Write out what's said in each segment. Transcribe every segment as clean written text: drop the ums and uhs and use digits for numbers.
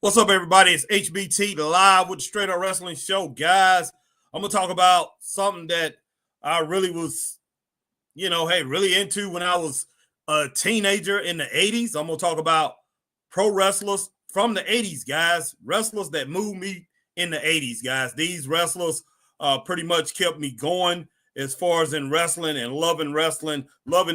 What's up, everybody? It's HBT live with the Straight Up Wrestling Show, guys. I'm gonna talk about something that I really was, really into when I was a teenager in the 80s. I'm gonna talk about pro wrestlers from the 80s, guys. Wrestlers that moved me in the 80s, guys. These wrestlers pretty much kept me going as far as in wrestling and loving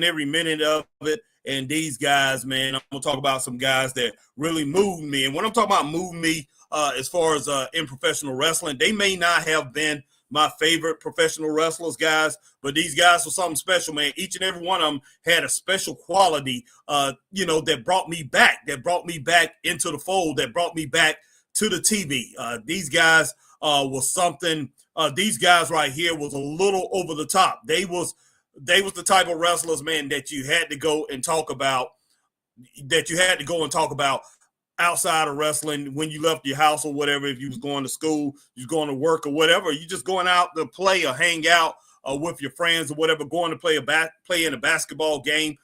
every minute of it. And these guys, man, I'm gonna talk about some guys that really moved me. And when I'm talking about moved me, as far as in professional wrestling, they may not have been my favorite professional wrestlers, guys, but these guys were something special, man. Each and every one of them had a special quality, that brought me back into the fold, that brought me back to the TV. These guys was something. These guys right here was a little over the top. They was the type of wrestlers, man, that you had to go and talk about, outside of wrestling when you left your house or whatever. If you was going to school, you was going to work or whatever, you just going out to play or hang out with your friends or whatever, going to play in a basketball game,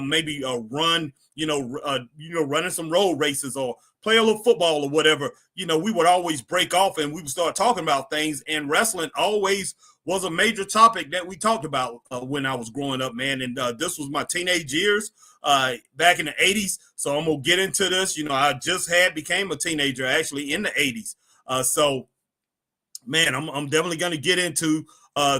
maybe a run, running some road races or play a little football or whatever. We would always break off and we would start talking about things, and wrestling always was a major topic that we talked about when I was growing up, man. And this was my teenage years back in the 80s. So I'm going to get into this. I just became a teenager actually in the 80s. So, man, I'm definitely going to get into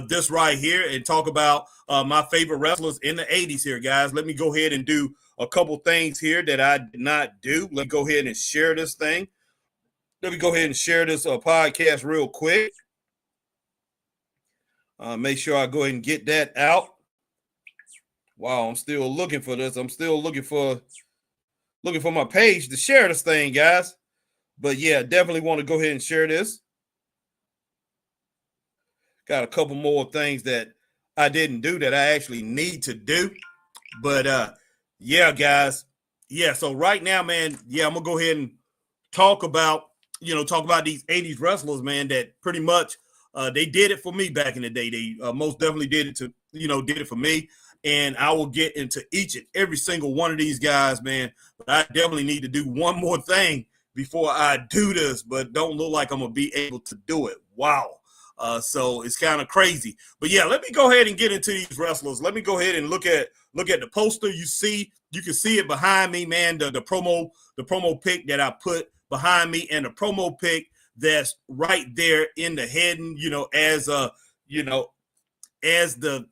this right here and talk about my favorite wrestlers in the 80s here, guys. Let me go ahead and do a couple things here that I did not do. Let me go ahead and share this thing. Let me go ahead and share this podcast real quick. Make sure I go ahead and get that out. Wow, I'm still looking for this. I'm still looking for my page to share this thing, guys. But yeah, definitely want to go ahead and share this. Got a couple more things that I didn't do that I actually need to do. But yeah, guys. Yeah, so right now, man, yeah, I'm gonna go ahead and talk about these 80s wrestlers, man, that pretty much they did it for me back in the day. They most definitely did it for me. And I will get into each and every single one of these guys, man. But I definitely need to do one more thing before I do this, but don't look like I'm going to be able to do it. Wow. So it's kind of crazy. But yeah, let me go ahead and get into these wrestlers. Let me go ahead and look at the poster. You can see it behind me, man, the promo pic that I put behind me, and the promo pic that's right there in the heading, as the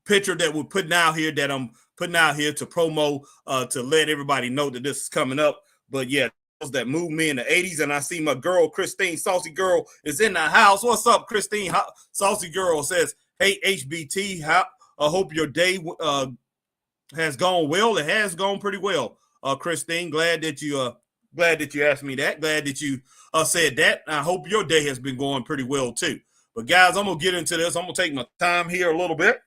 picture that we're putting out here, that I'm putting out here to promo, to let everybody know that this is coming up. But yeah, those that moved me in the 80s. And I see my girl, Christine, Saucy Girl, is in the house. What's up, Christine? Saucy Girl says, hey, HBT, I hope your day has gone well. It has gone pretty well. Christine, glad that you asked me that. Glad that you said that. I hope your day has been going pretty well too. But guys, I'm going to get into this. I'm going to take my time here a little bit,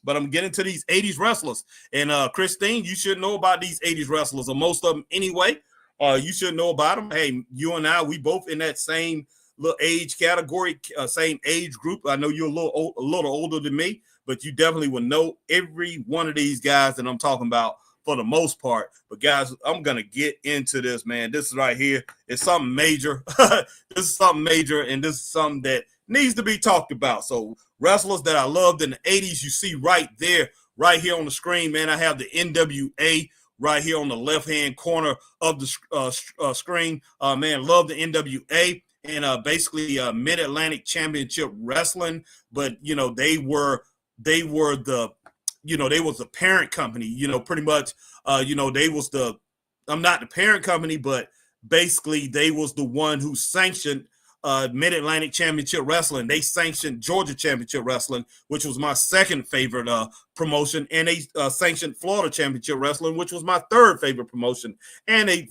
but I'm getting to these 80s wrestlers. And Christine, you should know about these 80s wrestlers, or most of them anyway. You should know about them. Hey, you and I, we both in that same little age category, same age group. I know you're a little older than me, but you definitely will know every one of these guys that I'm talking about for the most part. But guys, I'm going to get into this, man. This is right here. It's something major. This is something major, and this is something that needs to be talked about. So wrestlers that I loved in the 80s, you see right there, right here on the screen, man. I have the NWA right here on the left-hand corner of the screen. Man, love the NWA, and basically Mid-Atlantic Championship Wrestling. But, they was the parent company, pretty much, they was I'm not the parent company, but basically they was the one who sanctioned Mid-Atlantic Championship Wrestling. They sanctioned Georgia Championship Wrestling, which was my second favorite promotion, and they sanctioned Florida Championship Wrestling, which was my third favorite promotion, and they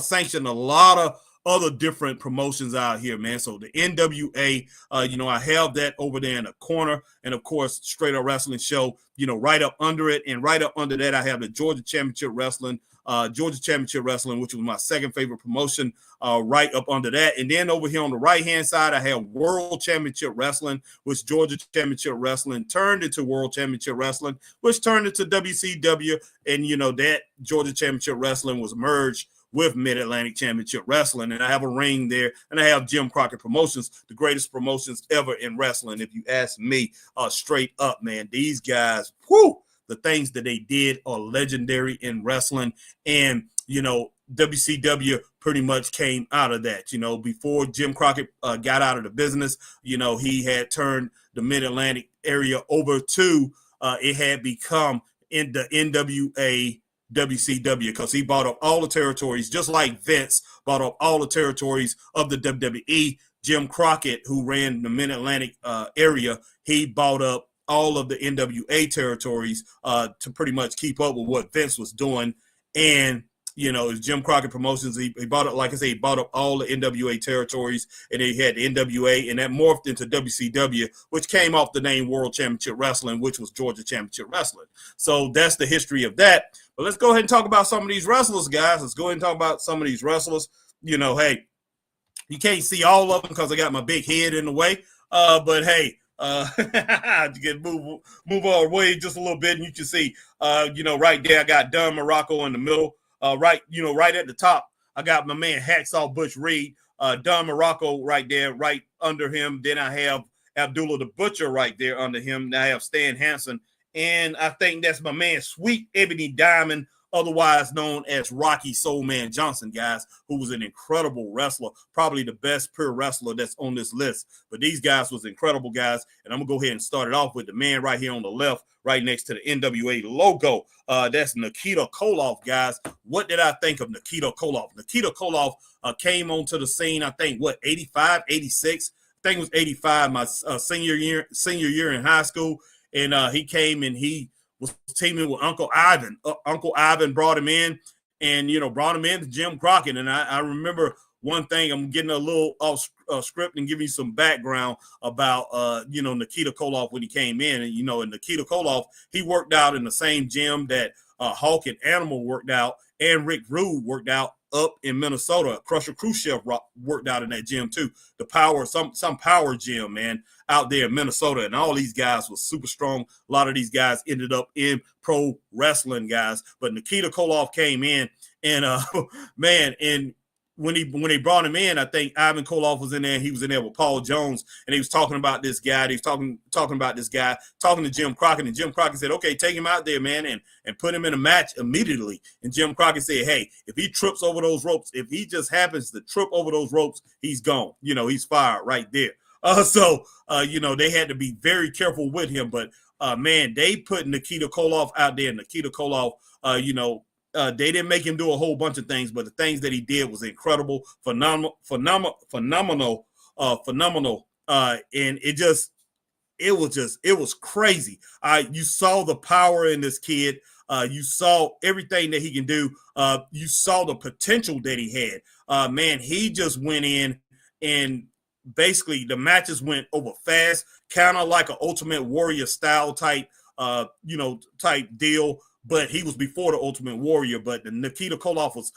sanctioned a lot of other different promotions out here, man. So the NWA, I have that over there in the corner, and of course, Straight Up Wrestling Show, right up under it, and right up under that, I have the Georgia Championship Wrestling, which was my second favorite promotion, right up under that. And then over here on the right-hand side, I have World Championship Wrestling, which Georgia Championship Wrestling turned into World Championship Wrestling, which turned into WCW, and that Georgia Championship Wrestling was merged with Mid-Atlantic Championship Wrestling. And I have a ring there, and I have Jim Crockett Promotions, the greatest promotions ever in wrestling, if you ask me, straight up, man. These guys, the things that they did are legendary in wrestling. And, WCW pretty much came out of that. Before Jim Crockett got out of the business, he had turned the Mid-Atlantic area over to, it had become in the NWA WCW, because he bought up all the territories, just like Vince bought up all the territories of the WWE. Jim Crockett, who ran the Mid-Atlantic area, he bought up all of the NWA territories to pretty much keep up with what Vince was doing. And it's Jim Crockett Promotions. He bought up, like I said, he bought up all the NWA territories, and he had the NWA, and that morphed into WCW, which came off the name World Championship Wrestling, which was Georgia Championship Wrestling. So that's the history of that. But let's go ahead and talk about some of these wrestlers, guys. Let's go ahead and talk about some of these wrestlers. Hey, you can't see all of them because I got my big head in the way. But hey, move our way just a little bit, and you can see, right there, I got Don Morocco in the middle. Right at the top, I got my man Hacksaw Butch Reed, Don Morocco right there, right under him. Then I have Abdullah the Butcher right there under him. Now I have Stan Hansen, and I think that's my man Sweet Ebony Diamond, otherwise known as Rocky Soulman Johnson, guys, who was an incredible wrestler, probably the best pure wrestler that's on this list. But these guys was incredible, guys, and I'm going to go ahead and start it off with the man right here on the left, right next to the NWA logo. That's Nikita Koloff, guys. What did I think of Nikita Koloff? Nikita Koloff came onto the scene, I think, 85, 86? I think it was 85, my senior year in high school. And he came and he was teaming with Uncle Ivan. Uncle Ivan brought him in and, brought him in to Jim Crockett. And I remember one thing, I'm getting a little off script and giving you some background about, Nikita Koloff when he came in. And, and Nikita Koloff, he worked out in the same gym that Hawk and Animal worked out, and Rick Rude worked out up in Minnesota. Crusher Khrushchev worked out in that gym too. The power, some power gym, man, out there in Minnesota. And all these guys were super strong. A lot of these guys ended up in pro wrestling, guys. But Nikita Koloff came in, and man, and when they brought him in, I think Ivan Koloff was in there. He was in there with Paul Jones, and he was talking about this guy. He was talking about this guy, talking to Jim Crockett, and Jim Crockett said, "Okay, take him out there, man, and put him in a match immediately." And Jim Crockett said, "Hey, if he trips over those ropes, if he just happens to trip over those ropes, he's gone. He's fired right there." So they had to be very careful with him. But man, they put Nikita Koloff out there. Nikita Koloff, they didn't make him do a whole bunch of things, but the things that he did was incredible, phenomenal. And it was crazy. You saw the power in this kid. You saw everything that he can do. You saw the potential that he had. Man, he just went in, and basically the matches went over fast, kind of like an Ultimate Warrior style type deal. But he was before the Ultimate Warrior. But the Nikita Koloff was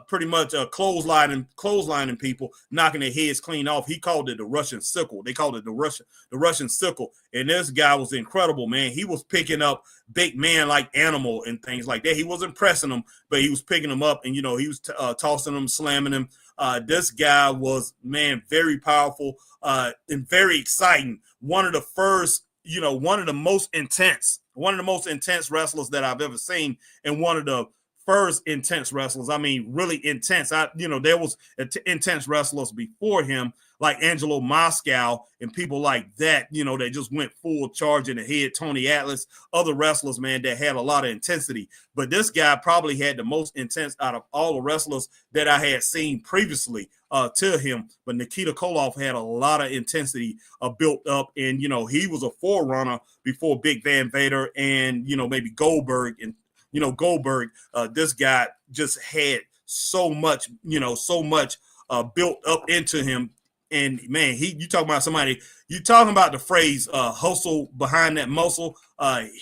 pretty much clotheslining people, knocking their heads clean off. He called it the Russian sickle. They called it the Russian sickle. And this guy was incredible, man. He was picking up big man like Animal and things like that. He wasn't pressing them, but he was picking them up, and he was tossing them, slamming them. This guy was, man, very powerful and very exciting. One of the first, one of the most intense wrestlers that I've ever seen, and one of the first intense wrestlers. I mean, really intense. There was intense wrestlers before him, like Angelo Moscow and people like that, they just went full charge in the head. Tony Atlas, other wrestlers, man, that had a lot of intensity. But this guy probably had the most intense out of all the wrestlers that I had seen previously to him. But Nikita Koloff had a lot of intensity built up, and, he was a forerunner before Big Van Vader and, maybe Goldberg. And, Goldberg, this guy just had so much built up into him. And man, you talking about the phrase hustle behind that muscle.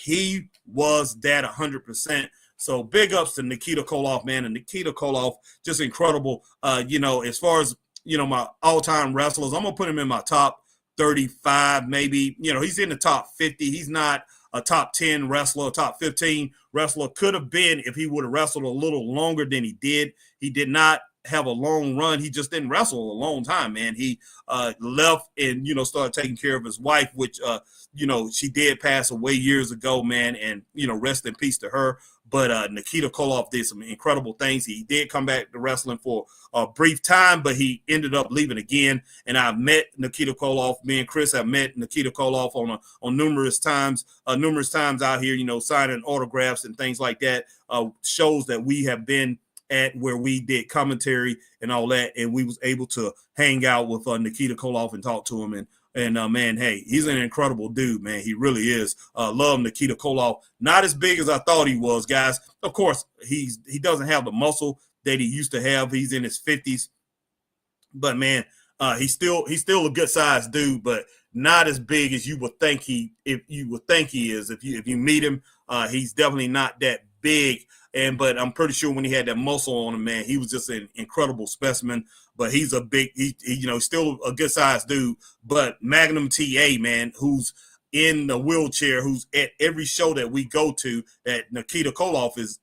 He was that 100%. So big ups to Nikita Koloff, man. And Nikita Koloff, just incredible. As far as, my all-time wrestlers, I'm going to put him in my top 35, maybe. He's in the top 50. He's not a top 10 wrestler, a top 15 wrestler. Could have been if he would have wrestled a little longer than he did. He did not have a long run. He just didn't wrestle a long time, man. He left and, started taking care of his wife, which, she did pass away years ago, man. And, rest in peace to her. But Nikita Koloff did some incredible things. He did come back to wrestling for a brief time, but he ended up leaving again. And I've met Nikita Koloff. Me and Chris have met Nikita Koloff on numerous times out here, signing autographs and things like that. Shows that we have been at where we did commentary and all that, and we was able to hang out with Nikita Koloff and talk to him. And man, hey, he's an incredible dude, man. He really is. Love Nikita Koloff. Not as big as I thought he was, guys. Of course, he doesn't have the muscle that he used to have. He's in his 50s. But man, he's still a good sized dude, but not as big as you would think he is. If you meet him, he's definitely not that big. But I'm pretty sure when he had that muscle on him, man, he was just an incredible specimen. But he's a big, still a good sized dude. But Magnum TA, man, who's in the wheelchair, who's at every show that we go to, that Nikita Koloff is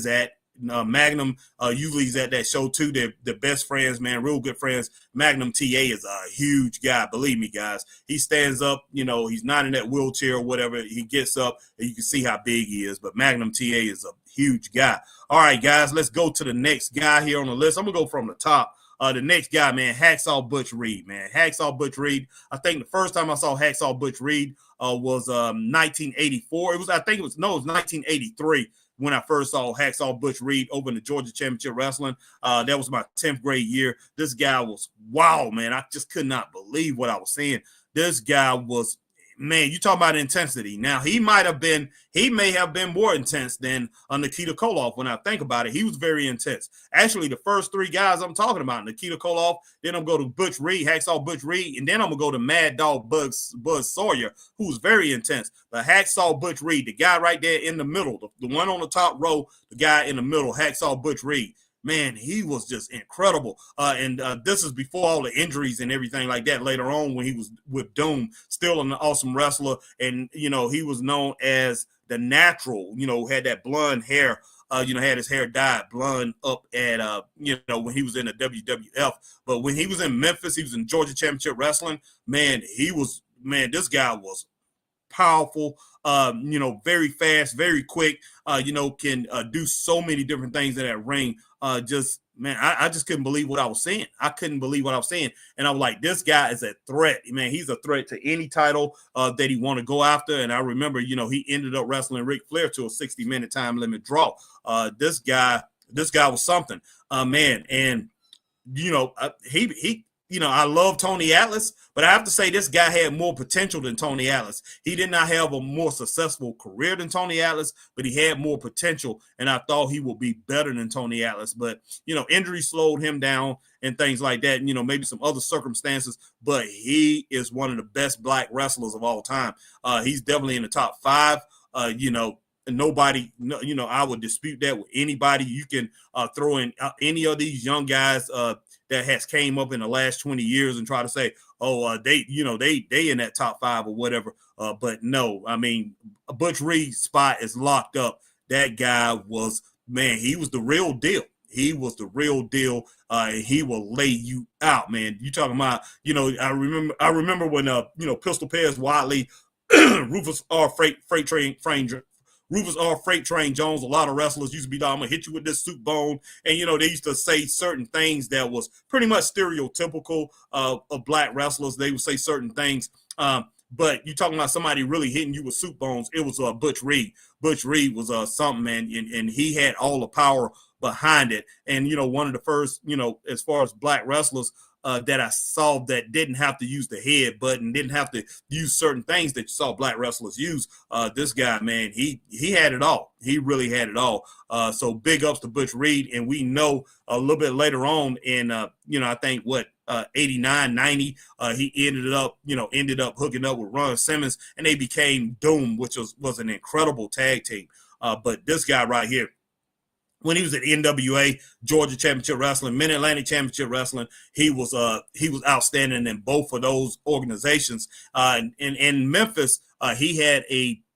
at. Magnum usually is at that show too. They're best friends, man, real good friends. Magnum TA is a huge guy, believe me, guys. He stands up, he's not in that wheelchair or whatever. He gets up and you can see how big he is. But Magnum TA is a huge guy. All right, guys, let's go to the next guy here on the list. I'm gonna go from the top. The next guy, man, Hacksaw Butch Reed, man. Hacksaw Butch Reed. I think the first time I saw Hacksaw Butch Reed was 1984. It was 1983 when I first saw Hacksaw Butch Reed over in the Georgia Championship Wrestling. That was my 10th grade year. This guy was, wow, man. I just could not believe what I was seeing. This guy was, man, you talking about intensity. Now, he may have been more intense than Nikita Koloff. When I think about it, he was very intense. Actually, the first three guys I'm talking about, Nikita Koloff, then I'm going to go to Butch Reed, Hacksaw Butch Reed, and then I'm going to go to Mad Dog Buzz Sawyer, who's very intense. But Hacksaw Butch Reed, the guy right there in the middle, the one on the top row, the guy in the middle, Hacksaw Butch Reed. Man, he was just incredible. And this is before all the injuries and everything like that. Later on, when he was with Doom, still an awesome wrestler. And, he was known as the Natural, had that blonde hair, had his hair dyed blonde up at, when he was in the WWF. But when he was in Memphis, he was in Georgia Championship Wrestling. Man, this guy was powerful, very fast, very quick, can do so many different things in that ring. I just couldn't believe what I was seeing. I couldn't believe what I was seeing. And I was like, this guy is a threat. Man, he's a threat to any title that he want to go after. And I remember, he ended up wrestling Ric Flair to a 60-minute time limit draw. This guy was something, man. And, I love Tony Atlas, but I have to say this guy had more potential than Tony Atlas. He did not have a more successful career than Tony Atlas, but he had more potential, and I thought he would be better than Tony Atlas. But, injury slowed him down and things like that, and, maybe some other circumstances, but he is one of the best black wrestlers of all time. He's definitely in the top 5, nobody, I would dispute that with anybody. You can throw in any of these young guys that has came up in the last 20 years and try to say, they in that top 5 or whatever. But no, I mean, Butch Reed's spot is locked up. That guy was, man, he was the real deal. He was the real deal. He will lay you out, man. You talking about, I remember when, Pistol Pez Wadley, Rufus R. Freight Train Jones, a lot of wrestlers used to be like, I'm going to hit you with this soup bone. And, they used to say certain things that was pretty much stereotypical of black wrestlers. They would say certain things. But you talking about somebody really hitting you with soup bones, it was Butch Reed. Butch Reed was something, man, and he had all the power behind it. And, one of the first, as far as black wrestlers, that I saw that didn't have to use the head button, didn't have to use certain things that you saw black wrestlers use. This guy, man, he had it all. He really had it all. So big ups to Butch Reed. And we know a little bit later on in, I think 89, 90, he ended up hooking up with Ron Simmons, and they became Doom, which was an incredible tag team. But this guy right here, when he was at NWA, Georgia Championship Wrestling, Mid-Atlantic Championship Wrestling, he was outstanding in both of those organizations. In Memphis, he had a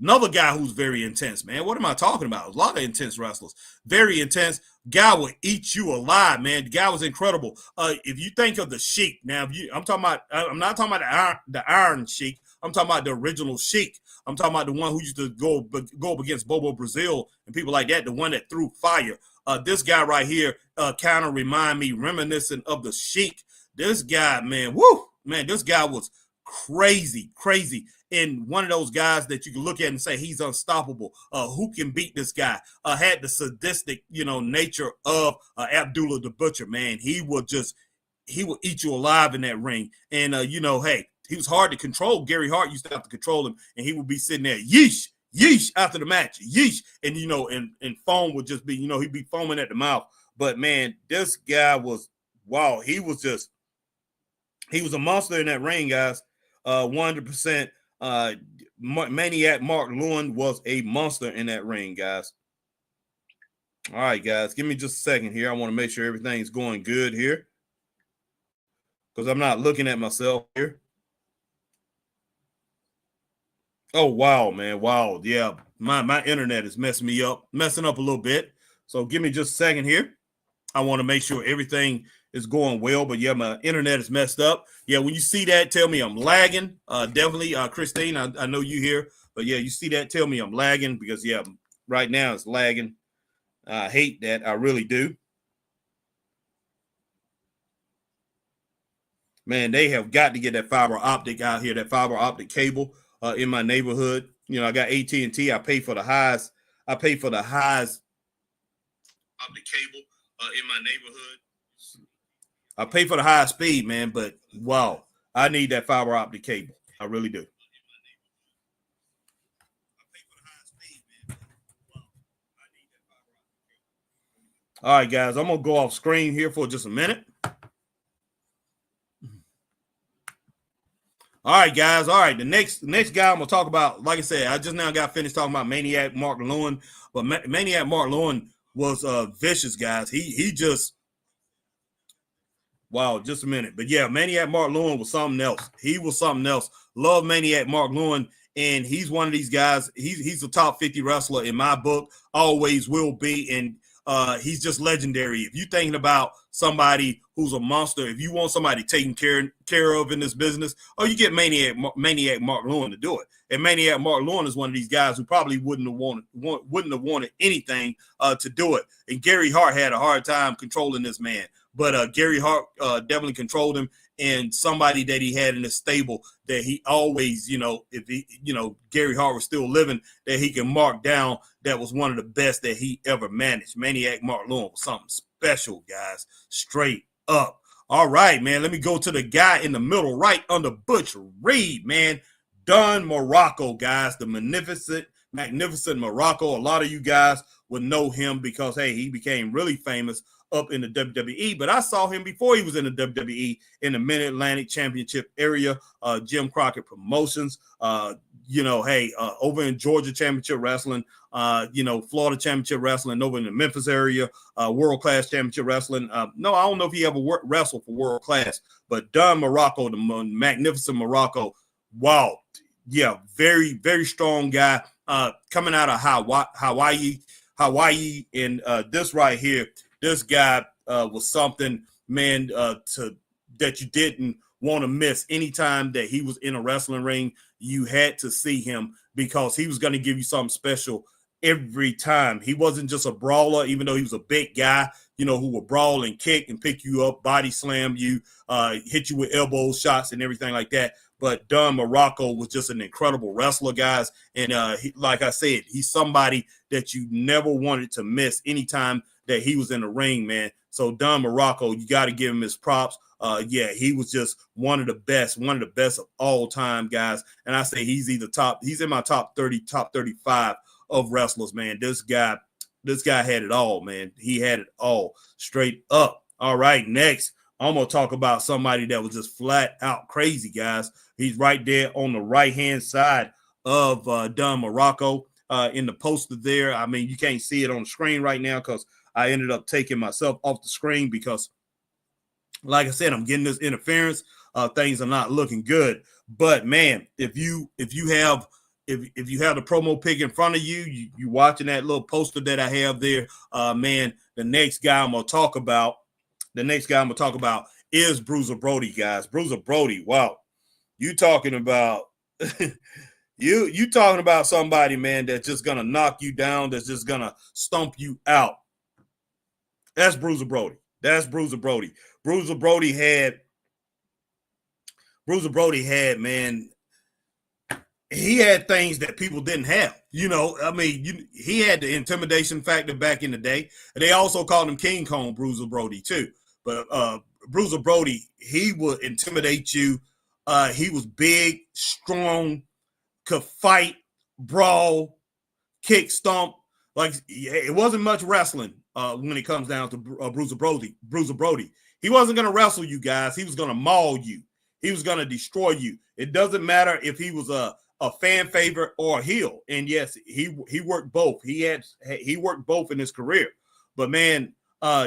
Another guy who's very intense, man. What am I talking about? A lot of intense wrestlers. Very intense. Guy will eat you alive, man. The guy was incredible. If you think of the Sheik, now I'm talking about. I'm not talking about the Iron Sheik. I'm talking about the original Sheik. I'm talking about the one who used to go up against Bobo Brazil and people like that. The one that threw fire. This guy right here kind of reminiscent of the Sheik. This guy, man, woo, man, this guy was crazy, crazy. And one of those guys that you can look at and say he's unstoppable. Who can beat this guy? Had the sadistic, nature of Abdullah the Butcher. Man, he would eat you alive in that ring. And hey, he was hard to control. Gary Hart used to have to control him, and he would be sitting there, yeesh, yeesh, after the match, yeesh, and and foam would just be, he'd be foaming at the mouth. But man, this guy was wow. He was a monster in that ring, guys. 100%. Maniac Mark Lewin was a monster in that ring, guys. All right, guys, give me just a second here. I want to make sure everything's going good here because I'm not looking at myself here. Oh, wow, man. Wow. Yeah, my internet is messing up a little bit. So give me just a second here. I want to make sure everything is going well, but yeah, my internet is messed up. Yeah, when you see that, tell me I'm lagging. Definitely, Christine, I know you here, but yeah, you see that, tell me I'm lagging because yeah, right now it's lagging. I hate that. I really do. Man, they have got to get that fiber optic out here, that fiber optic cable in my neighborhood. I got AT&T. I pay for the highest. Optic cable in my neighborhood. I pay for the high speed, man, but wow, I need that fiber optic cable. I really do. All right, guys, I'm going to go off screen here for just a minute. All right, guys. All right, the next guy I'm going to talk about, like I said, I just now got finished talking about Maniac Mark Lewin, but Maniac Mark Lewin was vicious, guys. He just wow, just a minute. But yeah, Maniac Mark Lewin was something else. He was something else. Love Maniac Mark Lewin. And he's one of these guys. He's a top 50 wrestler in my book. Always will be. And he's just legendary. If you're thinking about somebody who's a monster, if you want somebody taken care of in this business, you get Maniac Mark Lewin to do it. And Maniac Mark Lewin is one of these guys who probably wouldn't have wanted anything to do it. And Gary Hart had a hard time controlling this man. But Gary Hart definitely controlled him, and somebody that he had in his stable that he always, if he, Gary Hart was still living, that he can mark down. That was one of the best that he ever managed. Maniac Mark Lewin was something special, guys. Straight up. All right, man. Let me go to the guy in the middle, right under Butch Reed, man. Don Morocco, guys. The magnificent Morocco. A lot of you guys would know him because, hey, he became really famous up in the WWE, but I saw him before he was in the WWE in the Mid-Atlantic Championship area, Jim Crockett Promotions, over in Georgia Championship Wrestling, Florida Championship Wrestling, over in the Memphis area, World Class Championship Wrestling. No, I don't know if he ever wrestled for World Class, but Don Morocco, the magnificent Morocco, wow, yeah, very, very strong guy, coming out of Hawaii, and this right here. This guy was something, man, that you didn't want to miss. Anytime that he was in a wrestling ring, you had to see him because he was going to give you something special every time. He wasn't just a brawler, even though he was a big guy, who would brawl and kick and pick you up, body slam you, hit you with elbow shots and everything like that. But Don Morocco was just an incredible wrestler, guys. And like I said, he's somebody that you never wanted to miss anytime that he was in the ring, man. So Don Morocco, you got to give him his props. He was just one of the best of all time, guys. And I say he's in my top 30, top 35 of wrestlers, man. This guy had it all, man. He had it all straight up. All right, next, I'm going to talk about somebody that was just flat out crazy, guys. He's right there on the right-hand side of Don Morocco in the poster there. I mean, you can't see it on the screen right now because I ended up taking myself off the screen because, like I said, I'm getting this interference. Things are not looking good. But man, if you have if you have the promo pic in front of you, you watching that little poster that I have there, man, the next guy I'm gonna talk about is Bruiser Brody, guys. Bruiser Brody, wow. You talking about you talking about somebody, man, that's just gonna knock you down, that's just gonna stomp you out. That's Bruiser Brody. Bruiser Brody man, he had things that people didn't have. I mean, he had the intimidation factor back in the day. They also called him King Kong Bruiser Brody too. But Bruiser Brody, he would intimidate you. He was big, strong, could fight, brawl, kick, stomp. Like, it wasn't much wrestling when it comes down to Bruiser Brody. He wasn't going to wrestle you guys. He was going to maul you. He was going to destroy you. It doesn't matter if he was a fan favorite or a heel. And yes, he worked both. He worked both in his career. But man,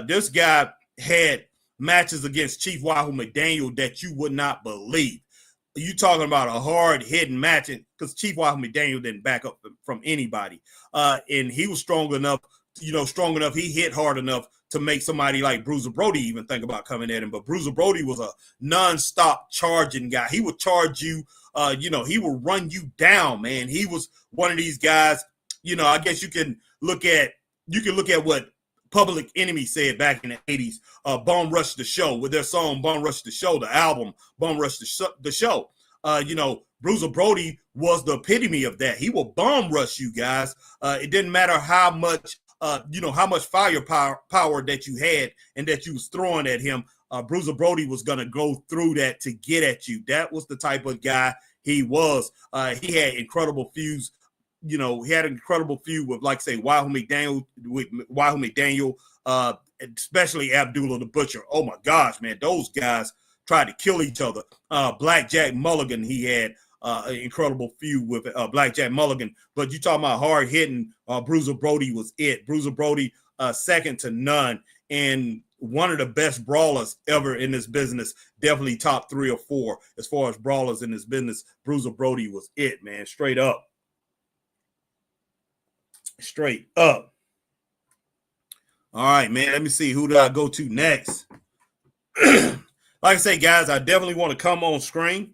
this guy had matches against Chief Wahoo McDaniel that you would not believe. You talking about a hard-hitting match, because Chief Wahoo McDaniel didn't back up from anybody. And he was strong enough, he hit hard enough to make somebody like Bruiser Brody even think about coming at him. But Bruiser Brody was a non-stop charging guy. He would charge you, he would run you down, man. He was one of these guys, I guess you can look at what Public Enemy said back in the 80s, Bum Rush the Show, with their song Bum Rush the Show, the album Bum Rush the Show. Bruiser Brody was the epitome of that. He will bum rush you guys. It didn't matter how much firepower that you had and that you was throwing at him. Bruiser Brody was going to go through that to get at you. That was the type of guy he was. He had incredible feuds. He had an incredible feud with, like, say, Wahoo McDaniel, especially Abdullah the Butcher. Oh my gosh, man, those guys tried to kill each other. Blackjack Mulligan, he had an incredible feud with Blackjack Mulligan. But you talking about hard hitting, Bruiser Brody was it. Bruiser Brody, second to none, and one of the best brawlers ever in this business. Definitely top 3 or 4 as far as brawlers in this business. Bruiser Brody was it, man. Straight up. All right, man. Let me see. Who do I go to next? Like I say, guys, I definitely want to come on screen.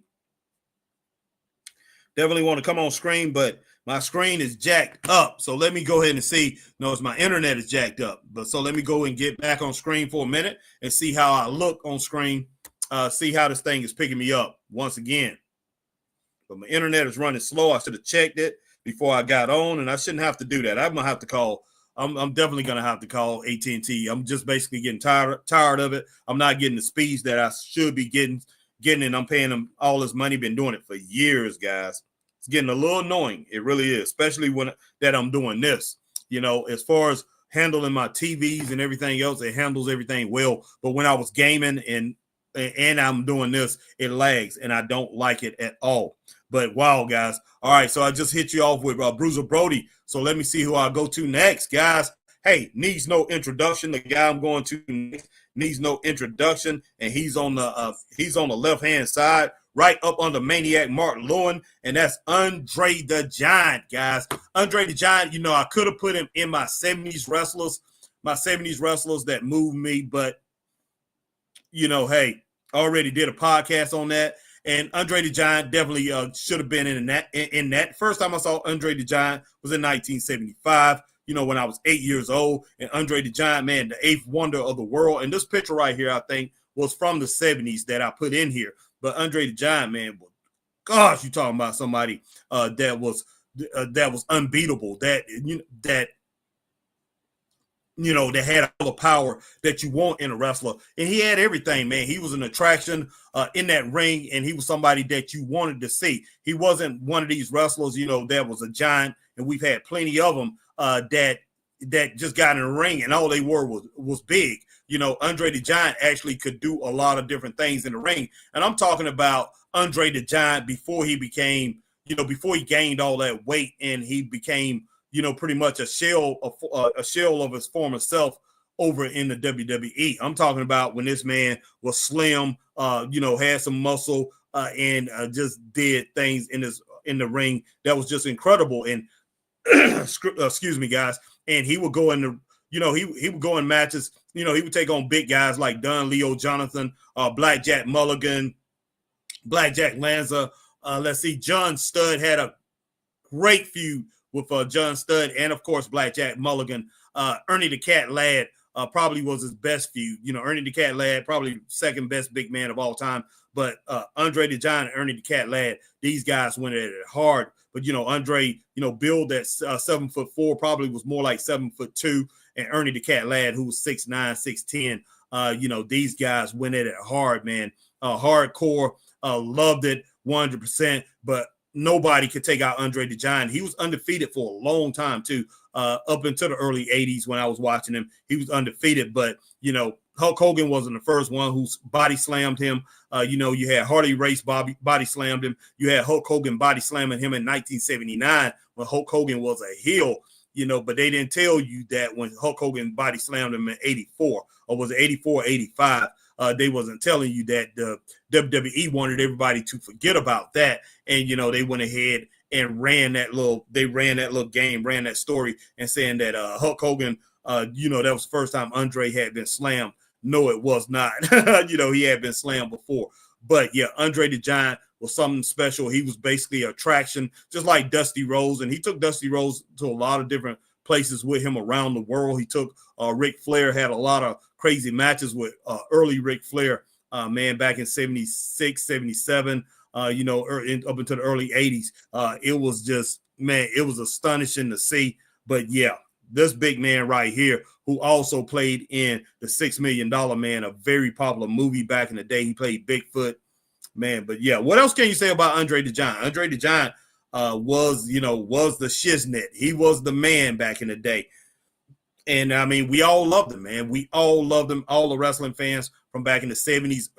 But my screen is jacked up. So let me go ahead and see. No, my internet is jacked up. But so let me go and get back on screen for a minute and see how I look on screen. See how this thing is picking me up once again. But my internet is running slow. I should have checked it before I got on, and I shouldn't have to do that. I'm gonna have to call. I'm definitely gonna have to call AT&T. I'm just basically getting tired of it. I'm not getting the speeds that I should be getting, and I'm paying them all this money. Been doing it for years, guys. It's getting a little annoying. It really is, especially when that I'm doing this. As far as handling my TVs and everything else, it handles everything well. But when I was gaming and I'm doing this, it lags, and I don't like it at all. But wow, guys. All right, so I just hit you off with Bruiser Brody. So let me see who I'll go to next, guys. Hey, needs no introduction. The guy I'm going to next needs no introduction, and he's on the left-hand side, right up under Maniac Mark Lewin, and that's Andre the Giant, guys. Andre the Giant, I could have put him in my 70s wrestlers that moved me, but hey, already did a podcast on that. And Andre the Giant definitely should have been in that. First time I saw Andre the Giant was in 1975, when I was 8 years old. And Andre the Giant, man, the 8th wonder of the world. And this picture right here, I think, was from the 70s that I put in here. But Andre the Giant, man, gosh, you talking about somebody that was unbeatable, that had all the power that you want in a wrestler. And he had everything, man. He was an attraction in that ring, and he was somebody that you wanted to see. He wasn't one of these wrestlers, that was a giant, and we've had plenty of them that just got in the ring, and all they were was big. Andre the Giant actually could do a lot of different things in the ring. And I'm talking about Andre the Giant before he became, before he gained all that weight and he became, pretty much a shell of his former self over in the WWE. I'm talking about when this man was slim, had some muscle, and just did things in his in the ring that was just incredible. And excuse me, guys. And he would go in the, he would go in matches. He would take on big guys like Don Leo Jonathan, Blackjack Mulligan, Blackjack Lanza. Let's see, John Studd had a great feud with John Studd, and of course Blackjack Mulligan. Ernie the Cat Ladd probably was his best feud. Ernie the Cat Ladd, probably second best big man of all time. But Andre the Giant and Ernie the Cat Ladd, these guys went at it hard. But Andre, Bill that 7'4", probably was more like 7'2", and Ernie the Cat Ladd, who was 6'9", 6'10". These guys went at it hard, man. Hardcore, loved it 100%. But nobody could take out Andre the Giant. He was undefeated for a long time too. Up into the early 80s when I was watching him, he was undefeated. But Hulk Hogan wasn't the first one who body slammed him. You had Harley Race body slammed him. You had Hulk Hogan body slamming him in 1979 when Hulk Hogan was a heel. But they didn't tell you that when Hulk Hogan body slammed him in 84, or was it 84, 85? They wasn't telling you that the WWE wanted everybody to forget about that. And, they went ahead and ran that little game, ran that story, and saying that Hulk Hogan, that was the first time Andre had been slammed. No, it was not. He had been slammed before. But yeah, Andre the Giant was something special. He was basically an attraction, just like Dusty Rhodes. And he took Dusty Rhodes to a lot of different places with him around the world. He took Ric Flair, had a lot of crazy matches with early Ric Flair, back in 76, 77, up into the early 80s. It was just, it was astonishing to see. But yeah, this big man right here, who also played in the $6 Million Man, a very popular movie back in the day. He played Bigfoot, man. But yeah, what else can you say about Andre the Giant? Andre the Giant was the shiznit. He was the man back in the day. And I mean, we all loved him, man. We all loved him. All the wrestling fans from back in the 70s,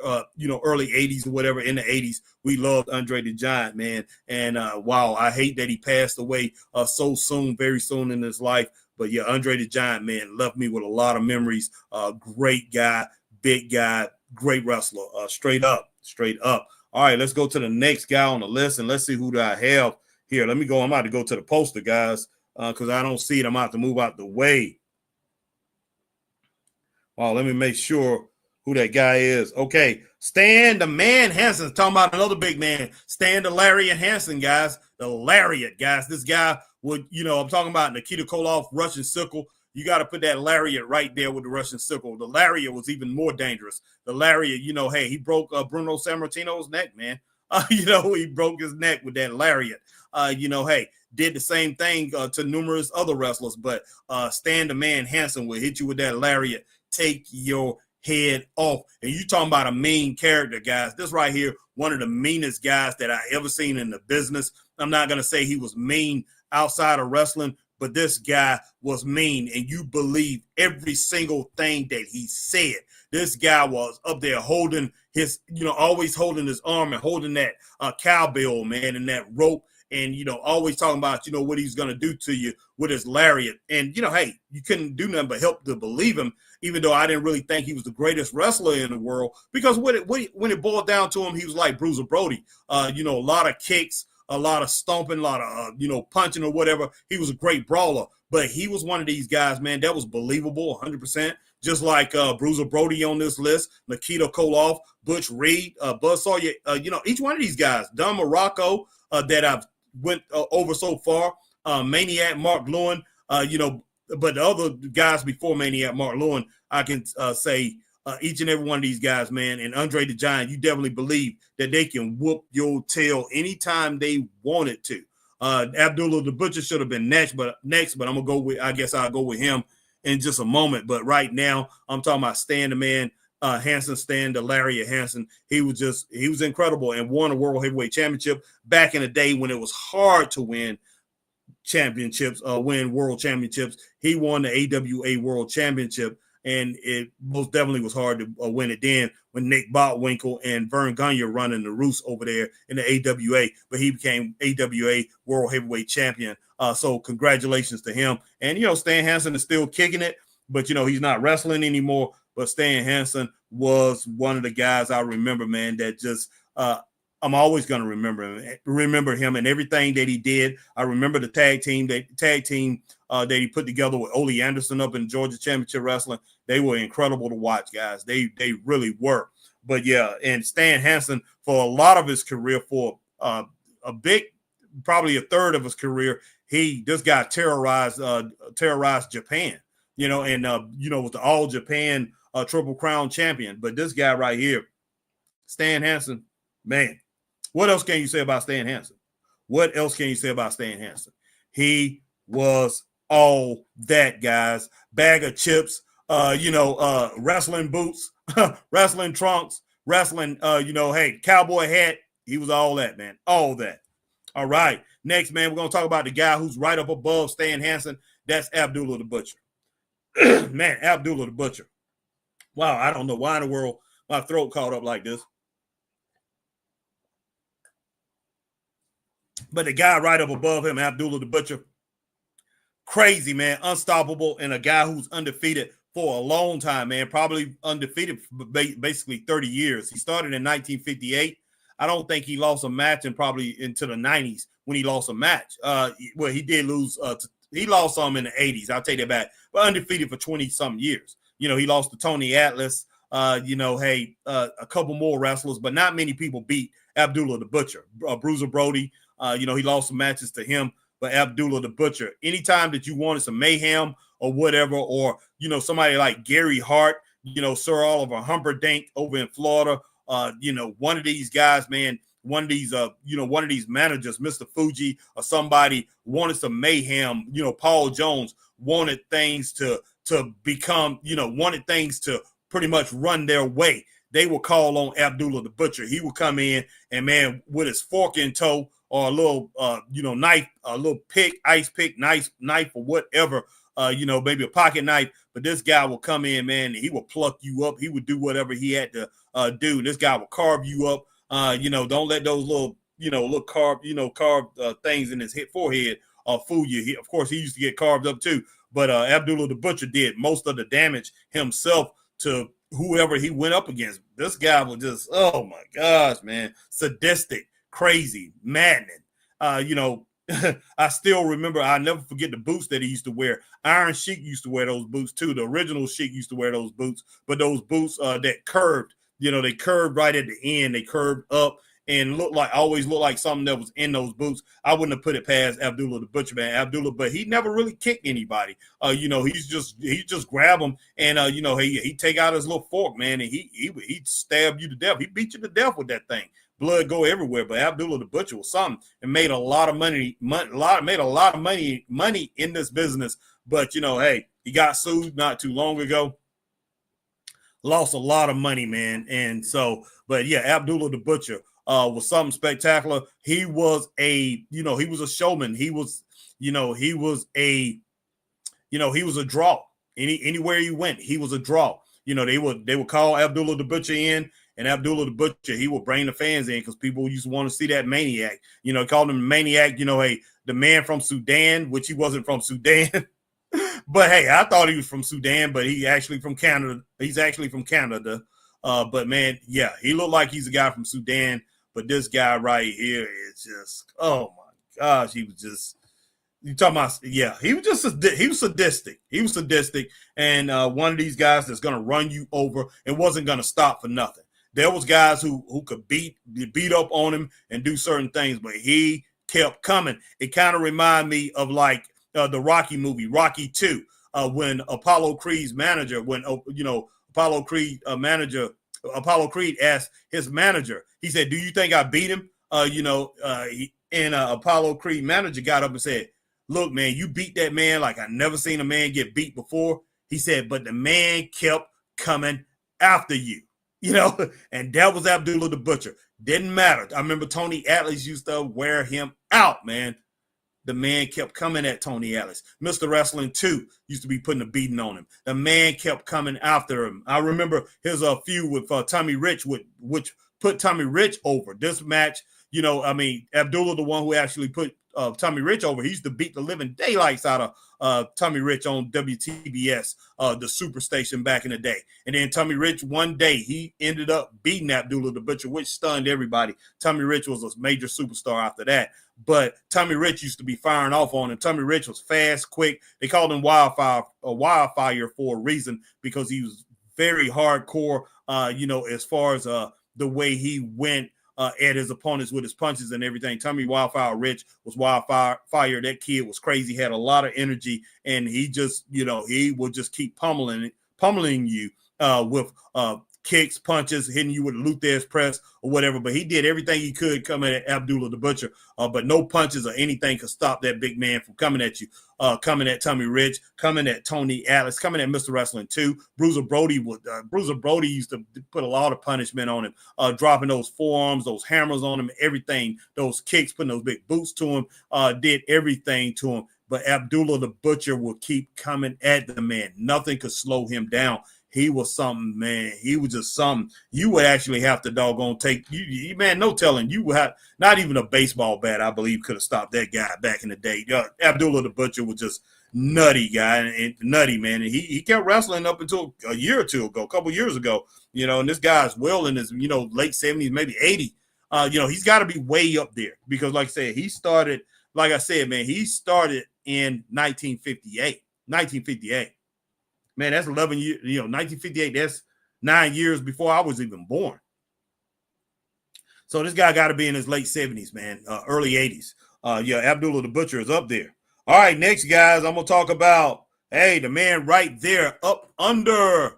early 80s or whatever, in the 80s, we loved Andre the Giant, man. And wow, I hate that he passed away so soon, very soon in his life. But yeah, Andre the Giant, man, left me with a lot of memories. Great guy, big guy, great wrestler. Straight up. All right, let's go to the next guy on the list, and let's see who do I have here. Let me go. I'm about to go to the poster, guys, because I don't see it. I'm about to move out the way. Oh, let me make sure who that guy is. Okay, Stan the Man Hansen. Talking about another big man, Stan the Lariat Hansen, guys. The Lariat, guys. This guy would, I'm talking about Nikita Koloff, Russian sickle. You got to put that lariat right there with the Russian sickle. The lariat was even more dangerous. The lariat, hey, he broke Bruno Sammartino's neck, man. He broke his neck with that lariat. Hey, did the same thing to numerous other wrestlers, but Stan the Man Hansen would hit you with that lariat, take your head off. And you talking about a mean character, guys. This right here, one of the meanest guys that I ever seen in the business. I'm not going to say he was mean outside of wrestling, but this guy was mean, and you believe every single thing that he said. This guy was up there holding his, always holding his arm and holding that cowbell, man, and that rope, and, always talking about, what he's going to do to you with his lariat. And, hey, you couldn't do nothing but help to believe him, even though I didn't really think he was the greatest wrestler in the world, because when it boiled down to him, he was like Bruiser Brody, a lot of kicks, a lot of stomping, a lot of, punching or whatever. He was a great brawler, but he was one of these guys, man, that was believable 100%. Just like Bruiser Brody on this list, Nikita Koloff, Butch Reed, Buzz Sawyer, each one of these guys, Don Morocco, that I've went over so far, Maniac Mark Lewin, but the other guys before Maniac Mark Lewin, I can say each and every one of these guys, man, and Andre the Giant, you definitely believe that they can whoop your tail anytime they wanted to. Abdullah the Butcher should have been next, but I'm gonna go with, I guess I'll go with him in just a moment. But right now, I'm talking about Stan the Man Hansen, Stan the Lariat Hansen. He was incredible and won a World Heavyweight Championship back in the day when it was hard to win championships, win world championships. He won the AWA World Championship, and it most definitely was hard to win it then when Nick Botwinkle and Vern Gagne running the roost over there in the AWA, but he became AWA World Heavyweight Champion. So congratulations to him. And, Stan Hansen is still kicking it, but, he's not wrestling anymore. But Stan Hansen was one of the guys I remember, man, that just I'm always going to remember him and everything that he did. I remember the tag team that he put together with Ole Anderson up in Georgia Championship Wrestling. They were incredible to watch, guys. They really were. But yeah, and Stan Hansen, for a lot of his career, for probably a third of his career, this guy terrorized Japan, and was the All Japan Triple Crown champion. But this guy right here, Stan Hansen, man, what else can you say about Stan Hansen? What else can you say about Stan Hansen? He was all that, guys. Bag of chips, wrestling boots, wrestling trunks, wrestling, cowboy hat. He was all that, man. All that. All right. Next, man, we're going to talk about the guy who's right up above Stan Hansen. That's Abdullah the Butcher. Man, Abdullah the Butcher. Wow, I don't know why in the world my throat caught up like this. But the guy right up above him, Abdullah the Butcher, crazy, man, unstoppable, and a guy who's undefeated for a long time, man, probably undefeated for basically 30 years. He started in 1958. I don't think he lost a match and probably into the 90s when he lost a match. Well, he did lose. He lost some in the 80s. I'll take that back. But undefeated for 20-some years. He lost to Tony Atlas, a couple more wrestlers, but not many people beat Abdullah the Butcher. Bruiser Brody, he lost some matches to him, but Abdullah the Butcher, anytime that you wanted some mayhem or whatever, or, somebody like Gary Hart, Sir Oliver Humperdinck over in Florida, one of these guys, man, one of these managers, Mr. Fuji or somebody wanted some mayhem, Paul Jones wanted things to become, wanted things to pretty much run their way. They would call on Abdullah the Butcher. He would come in and, man, with his fork in tow or a little, knife, a little pick, ice pick, knife or whatever, maybe a pocket knife. But this guy will come in, man, and he will pluck you up. He would do whatever he had to do. This guy will carve you up. Don't let those little carved things in his forehead fool you. Of course, he used to get carved up too. But Abdullah the Butcher did most of the damage himself to whoever he went up against. This guy was just, oh my gosh, man, sadistic, crazy, maddening. I still remember, I'll never forget the boots that he used to wear. Iron Sheik used to wear those boots too. The original Sheik used to wear those boots, but those boots that curved, they curved right at the end. They curved up and always looked like something that was in those boots. I wouldn't have put it past Abdullah the Butcher, man. Abdullah, but he never really kicked anybody. He just grab them and he take out his little fork, man, and he stab you to death. He beat you to death with that thing. Blood go everywhere. But Abdullah the Butcher was something and made a lot of money in this business. But he got sued not too long ago. Lost a lot of money, man. And so, but yeah, Abdullah the Butcher was something spectacular. He was a showman. He was a draw. Anywhere he went, he was a draw. They would call Abdullah the Butcher in, and Abdullah the Butcher, he would bring the fans in because people used to want to see that maniac. Called him the maniac, the man from Sudan, which he wasn't from Sudan. But hey, I thought he was from Sudan, but he's actually from Canada. But man, yeah, he looked like he's a guy from Sudan. But this guy right here is just, oh my gosh, he was just, you talking about, yeah, he was sadistic. He was sadistic. And one of these guys that's going to run you over and wasn't going to stop for nothing. There was guys who could beat up on him and do certain things, but he kept coming. It kind of reminded me of like the Rocky movie, Rocky 2, when Apollo Creed's manager, Apollo Creed asked his manager, he said, "Do you think I beat him?" Apollo Creed manager got up and said, "Look, man, you beat that man like I never seen a man get beat before." He said, "But the man kept coming after you." And that was Abdullah the Butcher. Didn't matter. I remember Tony Atlas used to wear him out, man. The man kept coming at Tony Atlas. Mr. Wrestling 2 used to be putting a beating on him. The man kept coming after him. I remember his feud with Tommy Rich, which put Tommy Rich over. This match, Abdullah, the one who actually put Tommy Rich over, he used to beat the living daylights out Tommy Rich on WTBS, the Superstation back in the day. And then Tommy Rich, one day, he ended up beating Abdullah the Butcher, which stunned everybody. Tommy Rich was a major superstar after that. But Tommy Rich used to be firing off on him. Tommy Rich was fast, quick. They called him Wildfire for a reason, because he was very hardcore, as far as the way he went at his opponents with his punches and everything. Tommy Wildfire Rich was Wildfire. That kid was crazy, had a lot of energy, and he just, he would just keep pummeling you with kicks, punches, hitting you with a Luthez press or whatever. But he did everything he could coming at Abdullah the Butcher. But no punches or anything could stop that big man from coming at you. Coming at Tommy Rich, coming at Tony Atlas, coming at Mr. Wrestling 2. Bruiser Brody used to put a lot of punishment on him, dropping those forearms, those hammers on him, everything, those kicks, putting those big boots to him, did everything to him. But Abdullah the Butcher will keep coming at the man. Nothing could slow him down. He was something, man. He was just something. You would actually have to doggone take you, man. No telling. You would have not even a baseball bat, I believe, could have stopped that guy back in the day. Abdullah the Butcher was just nutty guy and nutty, man. And he kept wrestling up until a year or two ago, a couple years ago. And this guy's well in his late 70s, maybe 80. He's got to be way up there, because, like I said, he started in 1958. 1958. Man, that's 11 years, 1958, that's 9 years before I was even born. So this guy got to be in his late 70s, man, early 80s. Abdullah the Butcher is up there. All right, next, guys, I'm going to talk about, the man right there, up under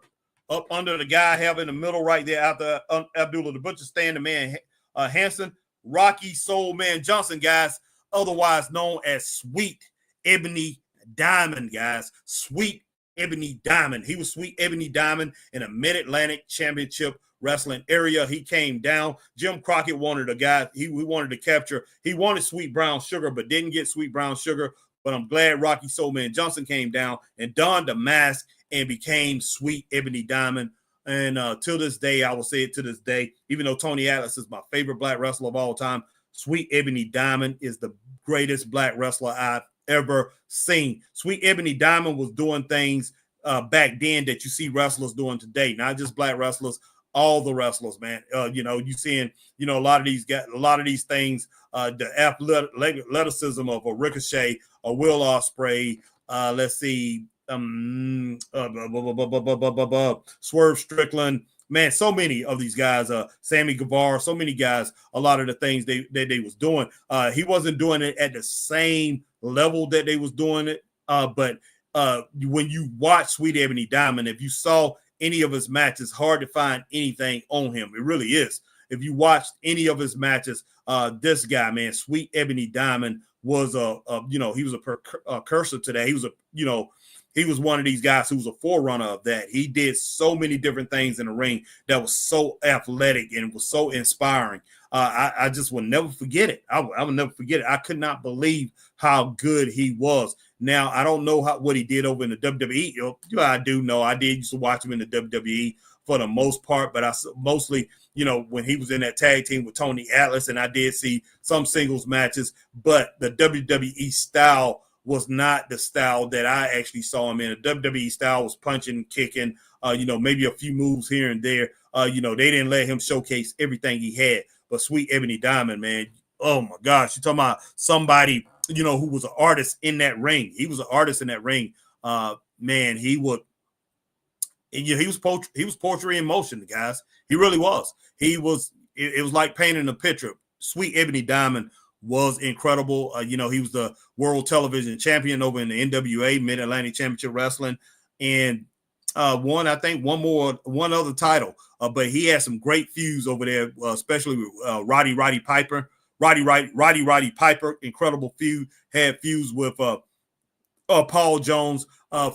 the guy having in the middle right there after Abdullah the Butcher, staying the man Hanson, Rocky Soul Man Johnson, guys, otherwise known as Sweet Ebony Diamond, guys. Sweet Ebony Diamond. He was Sweet Ebony Diamond in a Mid-Atlantic Championship Wrestling area. He came down. Jim Crockett wanted a guy. He wanted to capture. He wanted Sweet Brown Sugar, but didn't get Sweet Brown Sugar. But I'm glad Rocky Soulman Johnson came down and donned a mask and became Sweet Ebony Diamond. And till this day, I will say it to this day, even though Tony Atlas is my favorite black wrestler of all time, Sweet Ebony Diamond is the greatest black wrestler I've ever seen. Sweet Ebony Diamond was doing things back then that you see wrestlers doing today, not just black wrestlers, all the wrestlers, man. You seeing, a lot of these guys, a lot of these things, the athleticism of a Ricochet, a Will Ospreay, let's see, Swerve Strickland, man, so many of these guys, Sammy Guevara, so many guys, a lot of the things they was doing. He wasn't doing it at the same level that they was doing it. But when you watch Sweet Ebony Diamond, if you saw any of his matches, hard to find anything on him. It really is. If you watched any of his matches, this guy, man, Sweet Ebony Diamond was he was a precursor to that. He was he was one of these guys who was a forerunner of that. He did so many different things in the ring that was so athletic and was so inspiring. I just will never forget it. I will never forget it. I could not believe how good he was. Now, I don't know what he did over in the WWE. I do know. I did used to watch him in the WWE for the most part, but I mostly, when he was in that tag team with Tony Atlas, and I did see some singles matches, but the WWE style was not the style that I actually saw him in. The WWE style was punching, kicking, maybe a few moves here and there. They didn't let him showcase everything he had. But Sweet Ebony Diamond, man, oh my gosh, you're talking about somebody, who was an artist in that ring. He was an artist in that ring. Man, he was poetry in motion, guys. He really was. It was like painting a picture. Sweet Ebony Diamond was incredible. He was the world television champion over in the NWA, Mid-Atlantic Championship Wrestling, and won, I think, one other title. But he had some great feuds over there, especially with Roddy Piper. Roddy Piper, incredible feud. Had feuds with Paul Jones,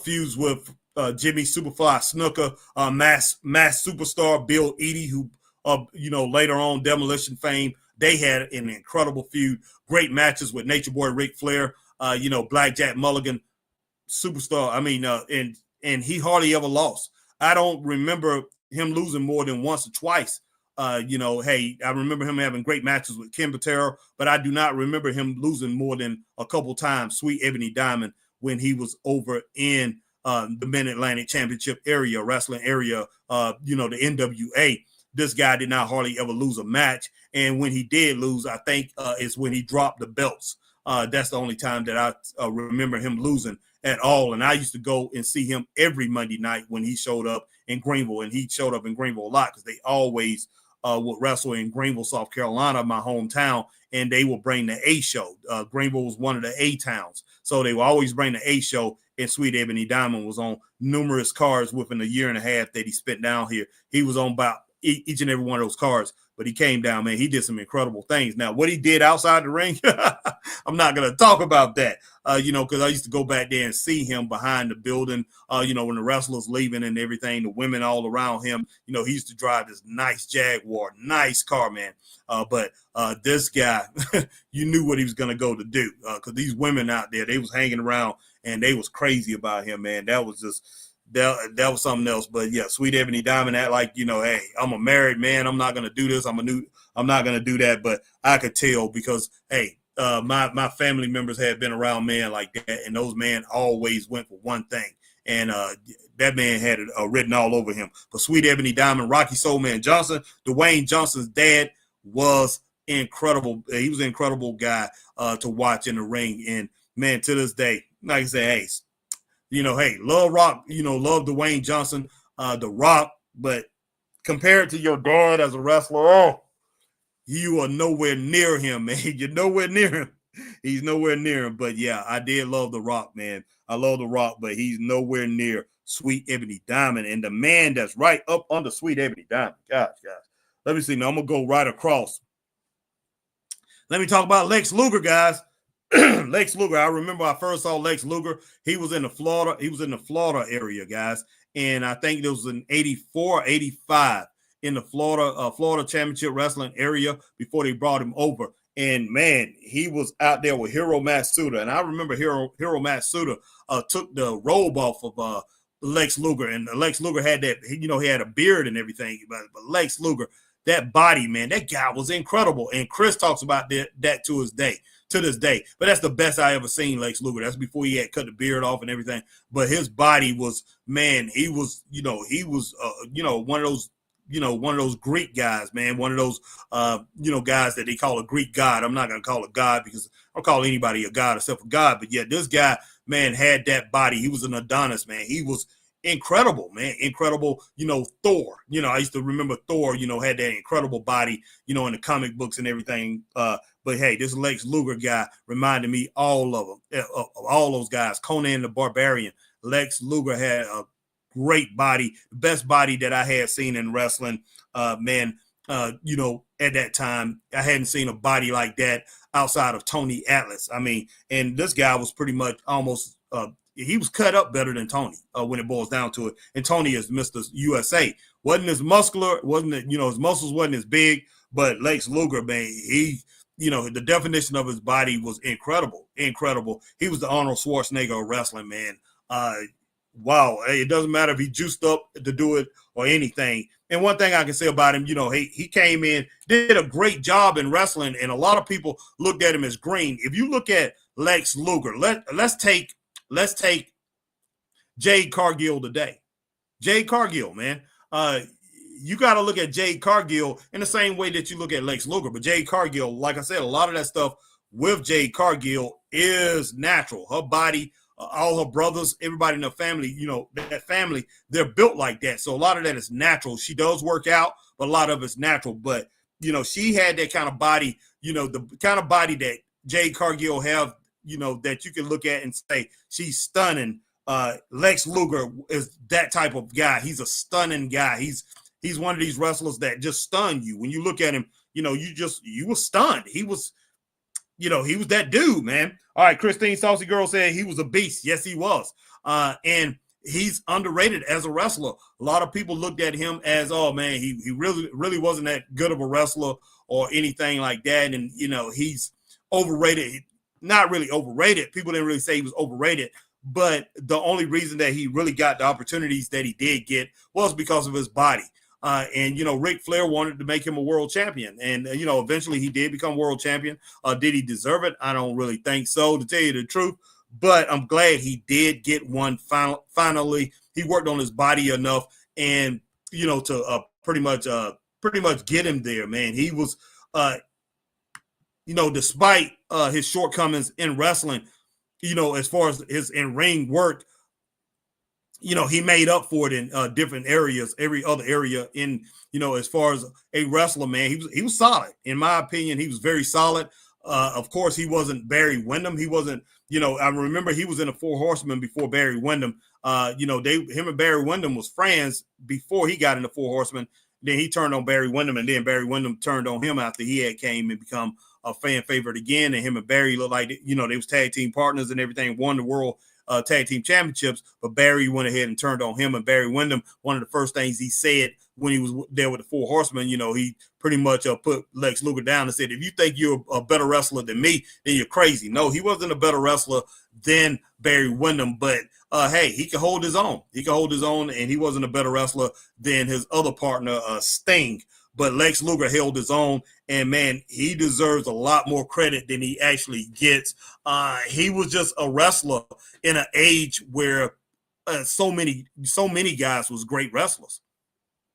feuds with Jimmy Superfly Snuka, mass superstar Bill Eadie, who later on Demolition fame. They had an incredible feud, great matches with Nature Boy Ric Flair, Black Jack Mulligan, superstar. And he hardly ever lost. I don't remember him losing more than once or twice. I remember him having great matches with Ken Patera, but I do not remember him losing more than a couple times. Sweet Ebony Diamond when he was over in the Mid-Atlantic Championship area, wrestling area, the NWA. This guy did not hardly ever lose a match. And when he did lose, I think is when he dropped the belts. That's the only time that I remember him losing at all. And I used to go and see him every Monday night when he showed up in Greenville. And he showed up in Greenville a lot because they always would wrestle in Greenville, South Carolina, my hometown. And they will bring the A show. Greenville was one of the A towns. So they will always bring the A show. And Sweet Ebony Diamond was on numerous cards within a year and a half that he spent down here. He was on about each and every one of those cards, but he came down, man. He did some incredible things. Now, what he did outside the ring, I'm not going to talk about that, because I used to go back there and see him behind the building, when the wrestlers leaving and everything, the women all around him. He used to drive this nice Jaguar, nice car, man. But this guy, you knew what he was going to go to do because these women out there, they was hanging around and they was crazy about him, man. That was just that was something else. But yeah, Sweet Ebony Diamond act like, hey, I'm a married man. I'm not going to do this. I'm not going to do that. But I could tell because, hey, my family members had been around men like that. And those men always went for one thing. And that man had it written all over him. But Sweet Ebony Diamond, Rocky Soulman Johnson, Dwayne Johnson's dad was incredible. He was an incredible guy to watch in the ring. And man, to this day, like I say, hey, love Rock, love Dwayne Johnson, The Rock, but compared to your dad as a wrestler, you are nowhere near him, man. You're nowhere near him. He's nowhere near him. But yeah, I did love The Rock, man. I love The Rock, but he's nowhere near Sweet Ebony Diamond. And the man that's right up under Sweet Ebony Diamond. Gosh. Let me see. Now I'm going to go right across. Let me talk about Lex Luger, guys. Lex Luger. I remember I first saw Lex Luger. He was in the Florida area, guys. And I think it was in 84, 85 in the Florida Championship Wrestling area before they brought him over. And man, he was out there with Hiro Matsuda. And I remember Hiro Matsuda took the robe off of Lex Luger. And Lex Luger had that, he had a beard and everything. But Lex Luger, that body, man, that guy was incredible. And Chris talks about that to this day. But that's the best I ever seen Lex Luger. That's before he had cut the beard off and everything. But his body was, man, he was one of those Greek guys, man, one of those, guys that they call a Greek god. I'm not going to call a god because I don't call anybody a god except for God. But yeah, this guy, man, had that body. He was an Adonis, man. He was incredible, man. Incredible, Thor. I used to remember Thor, had that incredible body, in the comic books and everything. But hey, this Lex Luger guy reminded me all of them, all those guys. Conan the Barbarian. Lex Luger had a great body, the best body that I had seen in wrestling. Man, at that time, I hadn't seen a body like that outside of Tony Atlas. I mean, and this guy was pretty much almost, he was cut up better than Tony when it boils down to it. And Tony is Mr. USA. Wasn't as muscular, his muscles wasn't as big, but Lex Luger, man, he, the definition of his body was incredible. He was the Arnold Schwarzenegger of wrestling, man. Wow. It doesn't matter if he juiced up to do it or anything. And one thing I can say about him, he came in, did a great job in wrestling, and a lot of people looked at him as green. If you look at Lex Luger, let's take Jade Cargill today. Jade Cargill, man. You got to look at Jade Cargill in the same way that you look at Lex Luger. But Jade Cargill, like I said, a lot of that stuff with Jade Cargill is natural. Her body, all her brothers, everybody in the family, that family, they're built like that. So a lot of that is natural. She does work out, but a lot of it's natural. But, she had that kind of body, the kind of body that Jade Cargill have, that you can look at and say, she's stunning. Lex Luger is that type of guy. He's a stunning guy. He's one of these wrestlers that just stun you. When you look at him, you were stunned. He was that dude, man. All right, Christine Saucy Girl said he was a beast. Yes, he was. And he's underrated as a wrestler. A lot of people looked at him as, oh, man, he really wasn't that good of a wrestler or anything like that. And, he's overrated. Not really overrated. People didn't really say he was overrated. But the only reason that he really got the opportunities that he did get was because of his body. And Ric Flair wanted to make him a world champion. And, eventually he did become world champion. Did he deserve it? I don't really think so, to tell you the truth. but I'm glad he did get one finally. He worked on his body enough, and to pretty much get him there, man. He was, despite his shortcomings in wrestling, as far as his in-ring work, he made up for it in different areas, every other area in, as far as a wrestler, man, he was solid. In my opinion, he was very solid. Of course, he wasn't Barry Windham. He wasn't, I remember he was in the Four Horsemen before Barry Windham. Him and Barry Windham was friends before he got in the Four Horsemen. Then he turned on Barry Windham, and then Barry Windham turned on him after he had came and become a fan favorite again. And him and Barry looked like, they was tag team partners and everything, won the world tag team championships. But Barry went ahead and turned on him. And Barry Windham, one of the first things he said when he was there with the Four Horsemen, he pretty much put Lex Luger down and said, if you think you're a better wrestler than me, then you're crazy. No, he wasn't a better wrestler than Barry Windham, but hey, he could hold his own. He could hold his own, and he wasn't a better wrestler than his other partner, Sting. But Lex Luger held his own, and man, he deserves a lot more credit than he actually gets. He was just a wrestler in an age where so many guys was great wrestlers.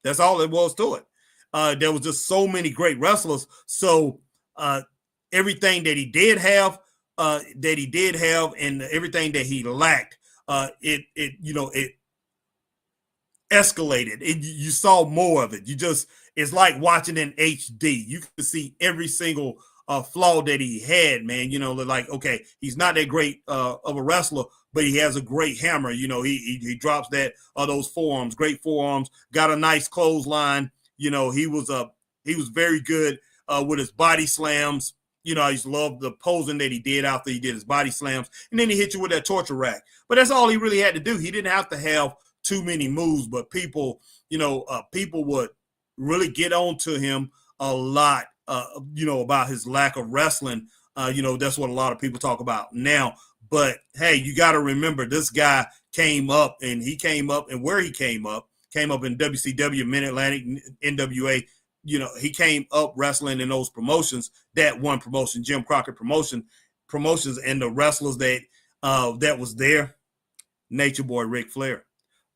That's all it was to it. There was just so many great wrestlers. So everything that he did have, and everything that he lacked, it escalated. You saw more of it. It's like watching in HD. You can see every single flaw that he had, man. Like, okay, he's not that great of a wrestler, but he has a great hammer. He drops those forearms, great forearms, got a nice clothesline. He was very good with his body slams. I used to love the posing that he did after he did his body slams. And then he hit you with that torture rack. But that's all he really had to do. He didn't have to have too many moves, but people would really get on to him a lot, about his lack of wrestling. That's what a lot of people talk about now. But, hey, you got to remember, this guy came up, and where he came up in WCW, Mid-Atlantic, NWA. He came up wrestling in those promotions, that one promotion, Jim Crockett promotions, and the wrestlers that was there, Nature Boy Ric Flair,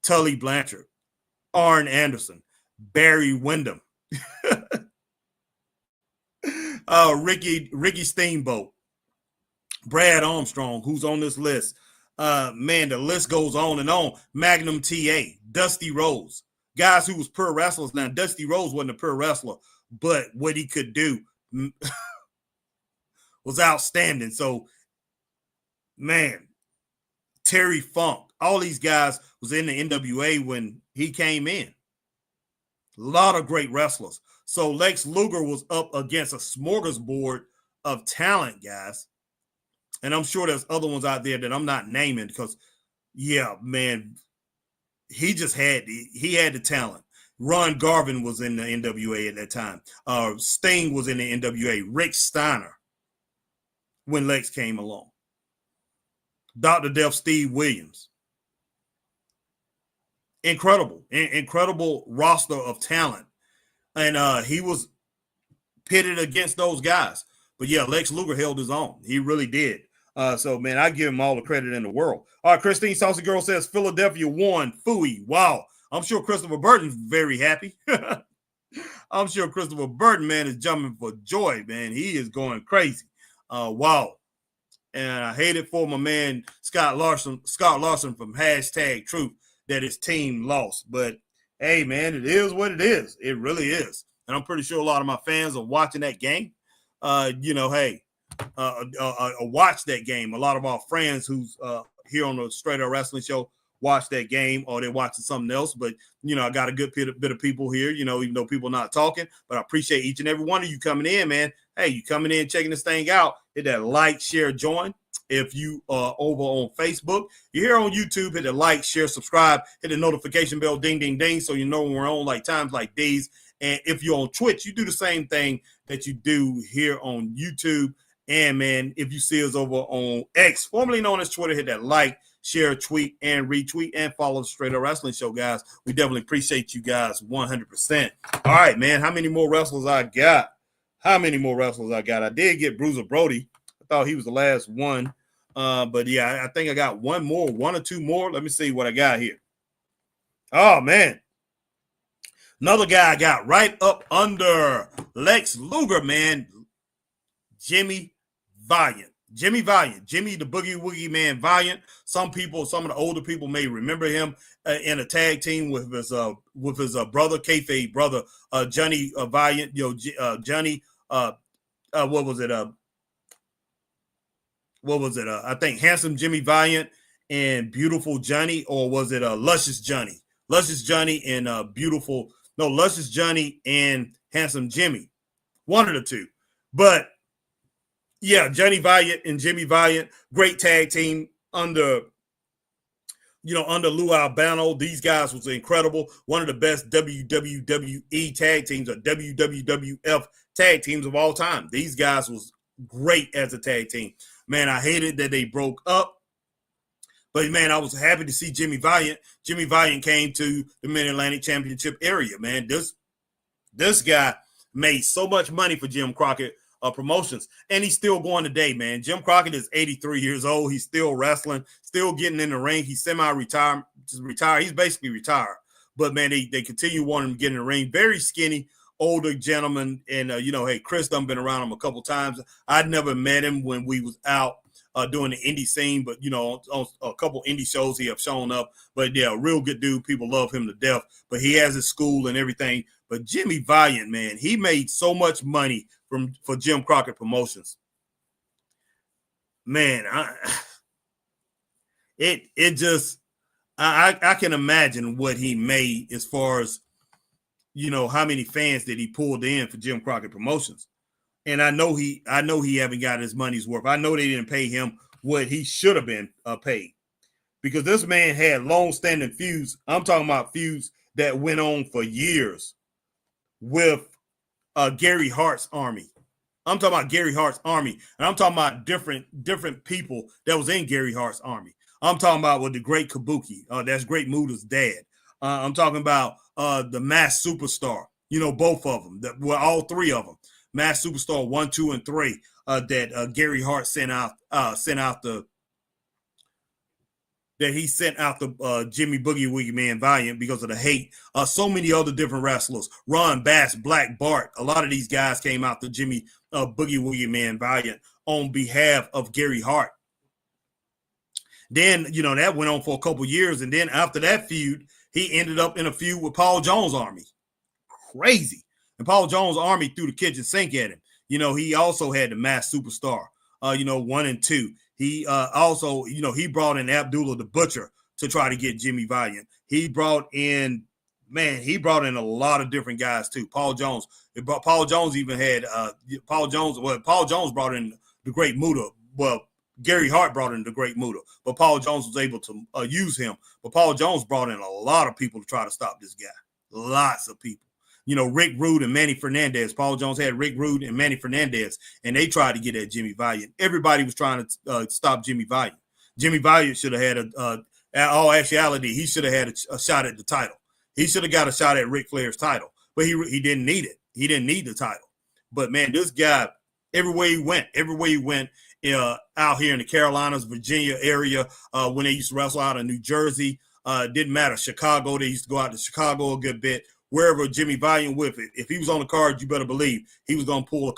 Tully Blanchard, Arn Anderson, Barry Windham, Ricky Steamboat, Brad Armstrong, who's on this list. Man, the list goes on and on. Magnum TA, Dusty Rhodes, guys who was pure wrestlers. Now, Dusty Rhodes wasn't a pure wrestler, but what he could do was outstanding. So, man, Terry Funk, all these guys was in the NWA when he came in. A lot of great wrestlers. So Lex Luger was up against a smorgasbord of talent, guys. And I'm sure there's other ones out there that I'm not naming because, yeah, man, he had the talent. Ron Garvin was in the NWA at that time. Sting was in the NWA. Rick Steiner when Lex came along. Dr. Death Steve Williams. Incredible roster of talent. And he was pitted against those guys. But, yeah, Lex Luger held his own. He really did. So, man, I give him all the credit in the world. All right, Christine Saucy Girl says Philadelphia won. Phooey. Wow. I'm sure Christopher Burton's very happy. I'm sure Christopher Burton, man, is jumping for joy, man. He is going crazy. Wow. And I hate it for my man, Scott Larson from #Truth, that his team lost. But, hey, man, it is what it is. It really is. And I'm pretty sure a lot of my fans are watching that game. Hey, watch that game. A lot of our friends who's here on the Straight Up Wrestling Show watch that game, or they're watching something else. But, I got a good bit of people here, even though people not talking. But I appreciate each and every one of you coming in, man. Hey, you coming in, checking this thing out. Hit that like, share, join. If you are over on Facebook, you're here on YouTube, hit the like, share, subscribe, hit the notification bell, ding, ding, ding, so you know when we're on like times like these. And if you're on Twitch, you do the same thing that you do here on YouTube. And, man, if you see us over on X, formerly known as Twitter, hit that like, share, tweet, and retweet, and follow the Straight Up Wrestling Show, guys. We definitely appreciate you guys 100%. All right, man, how many more wrestlers I got? I did get Bruiser Brody. I thought he was the last one. But yeah, I think I got one or two more. Let me see what I got here. Oh man. Another guy I got right up under Lex Luger, man. Jimmy Valiant. Jimmy Valiant. Jimmy the Boogie Woogie Man Valiant. Some of the older people may remember him in a tag team with his brother, kayfabe brother, Johnny Valiant. Johnny. What was it? I think Handsome Jimmy Valiant and Beautiful Johnny, or was it Luscious Johnny? Luscious Johnny and Luscious Johnny and Handsome Jimmy. One of the two. But yeah, Johnny Valiant and Jimmy Valiant, great tag team under Lou Albano. These guys was incredible. One of the best WWE tag teams or WWF tag teams of all time. These guys was great as a tag team. Man, I hated that they broke up. But, man, I was happy to see Jimmy Valiant. Jimmy Valiant came to the Mid-Atlantic Championship area, man. This guy made so much money for Jim Crockett Promotions, and he's still going today, man. Jim Crockett is 83 years old. He's still wrestling, still getting in the ring. He's semi-retired. He's basically retired. But, man, they continue wanting him to get in the ring. Very skinny, older gentleman. And, hey, Chris done been around him a couple times. I'd never met him when we was out doing the indie scene, but on a couple indie shows he have shown up. But yeah, real good dude. People love him to death. But he has his school and everything. But Jimmy Valiant, man, he made so much money for Jim Crockett Promotions. Man, I can imagine what he made as far as how many fans that he pulled in for Jim Crockett Promotions. And I know he haven't got his money's worth. I know they didn't pay him what he should have been paid, because this man had long-standing feuds. I'm talking about feuds that went on for years with Gary Hart's Army. I'm talking about Gary Hart's Army, and I'm talking about different people that was in Gary Hart's Army. I'm talking about with the Great Kabuki. That's Great Muda's dad. I'm talking about the Masked Superstar. Both of them. All three of them. Masked Superstar 1, 2, and 3 that Gary Hart sent out the Jimmy Boogie Woogie Man Valiant because of the hate. So many other different wrestlers. Ron Bass, Black Bart. A lot of these guys came out to Jimmy Boogie Woogie Man Valiant on behalf of Gary Hart. Then, that went on for a couple years. And then after that feud, he ended up in a feud with Paul Jones' Army. Crazy. And Paul Jones' Army threw the kitchen sink at him. He also had the Masked Superstar, 1 and 2. He also, he brought in Abdullah the Butcher to try to get Jimmy Valiant. He brought in a lot of different guys too. Paul Jones even had Paul Jones brought in the Great Muda. Well, Gary Hart brought in the Great Muda, but Paul Jones was able to use him. But Paul Jones brought in a lot of people to try to stop this guy. Lots of people. Rick Rude and Manny Fernandez. Paul Jones had Rick Rude and Manny Fernandez, and they tried to get at Jimmy Valiant. Everybody was trying to stop Jimmy Valiant. Jimmy Valiant should have had in all actuality, he should have had a shot at the title. He should have got a shot at Ric Flair's title, but he didn't need it. He didn't need the title. But, man, this guy, everywhere he went, out here in the Carolinas, Virginia area, when they used to wrestle out of New Jersey, didn't matter. Chicago, they used to go out to Chicago a good bit. Wherever Jimmy Valiant with it, if he was on the card, you better believe he was going to pull a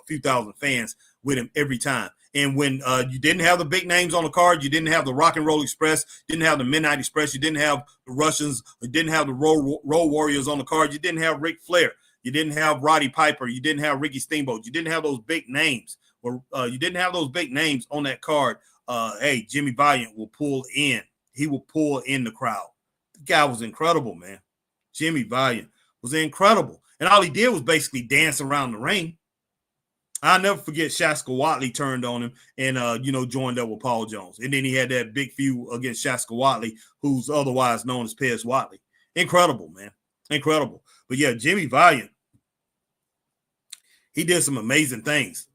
few thousand fans with him every time. And when you didn't have the big names on the card, you didn't have the Rock and Roll Express, didn't have the Midnight Express, you didn't have the Russians, you didn't have the Road Warriors on the card, you didn't have Ric Flair, you didn't have Roddy Piper, you didn't have Ricky Steamboat, you didn't have those big names. You didn't have those big names on that card. Hey, Jimmy Valiant will pull in. He will pull in the crowd. The guy was incredible, man. Jimmy Valiant was incredible. And all he did was basically dance around the ring. I'll never forget Shaska Watley turned on him and, joined up with Paul Jones. And then he had that big feud against Shaska Watley, who's otherwise known as Pez Watley. Incredible, man. Incredible. But, yeah, Jimmy Valiant, he did some amazing things.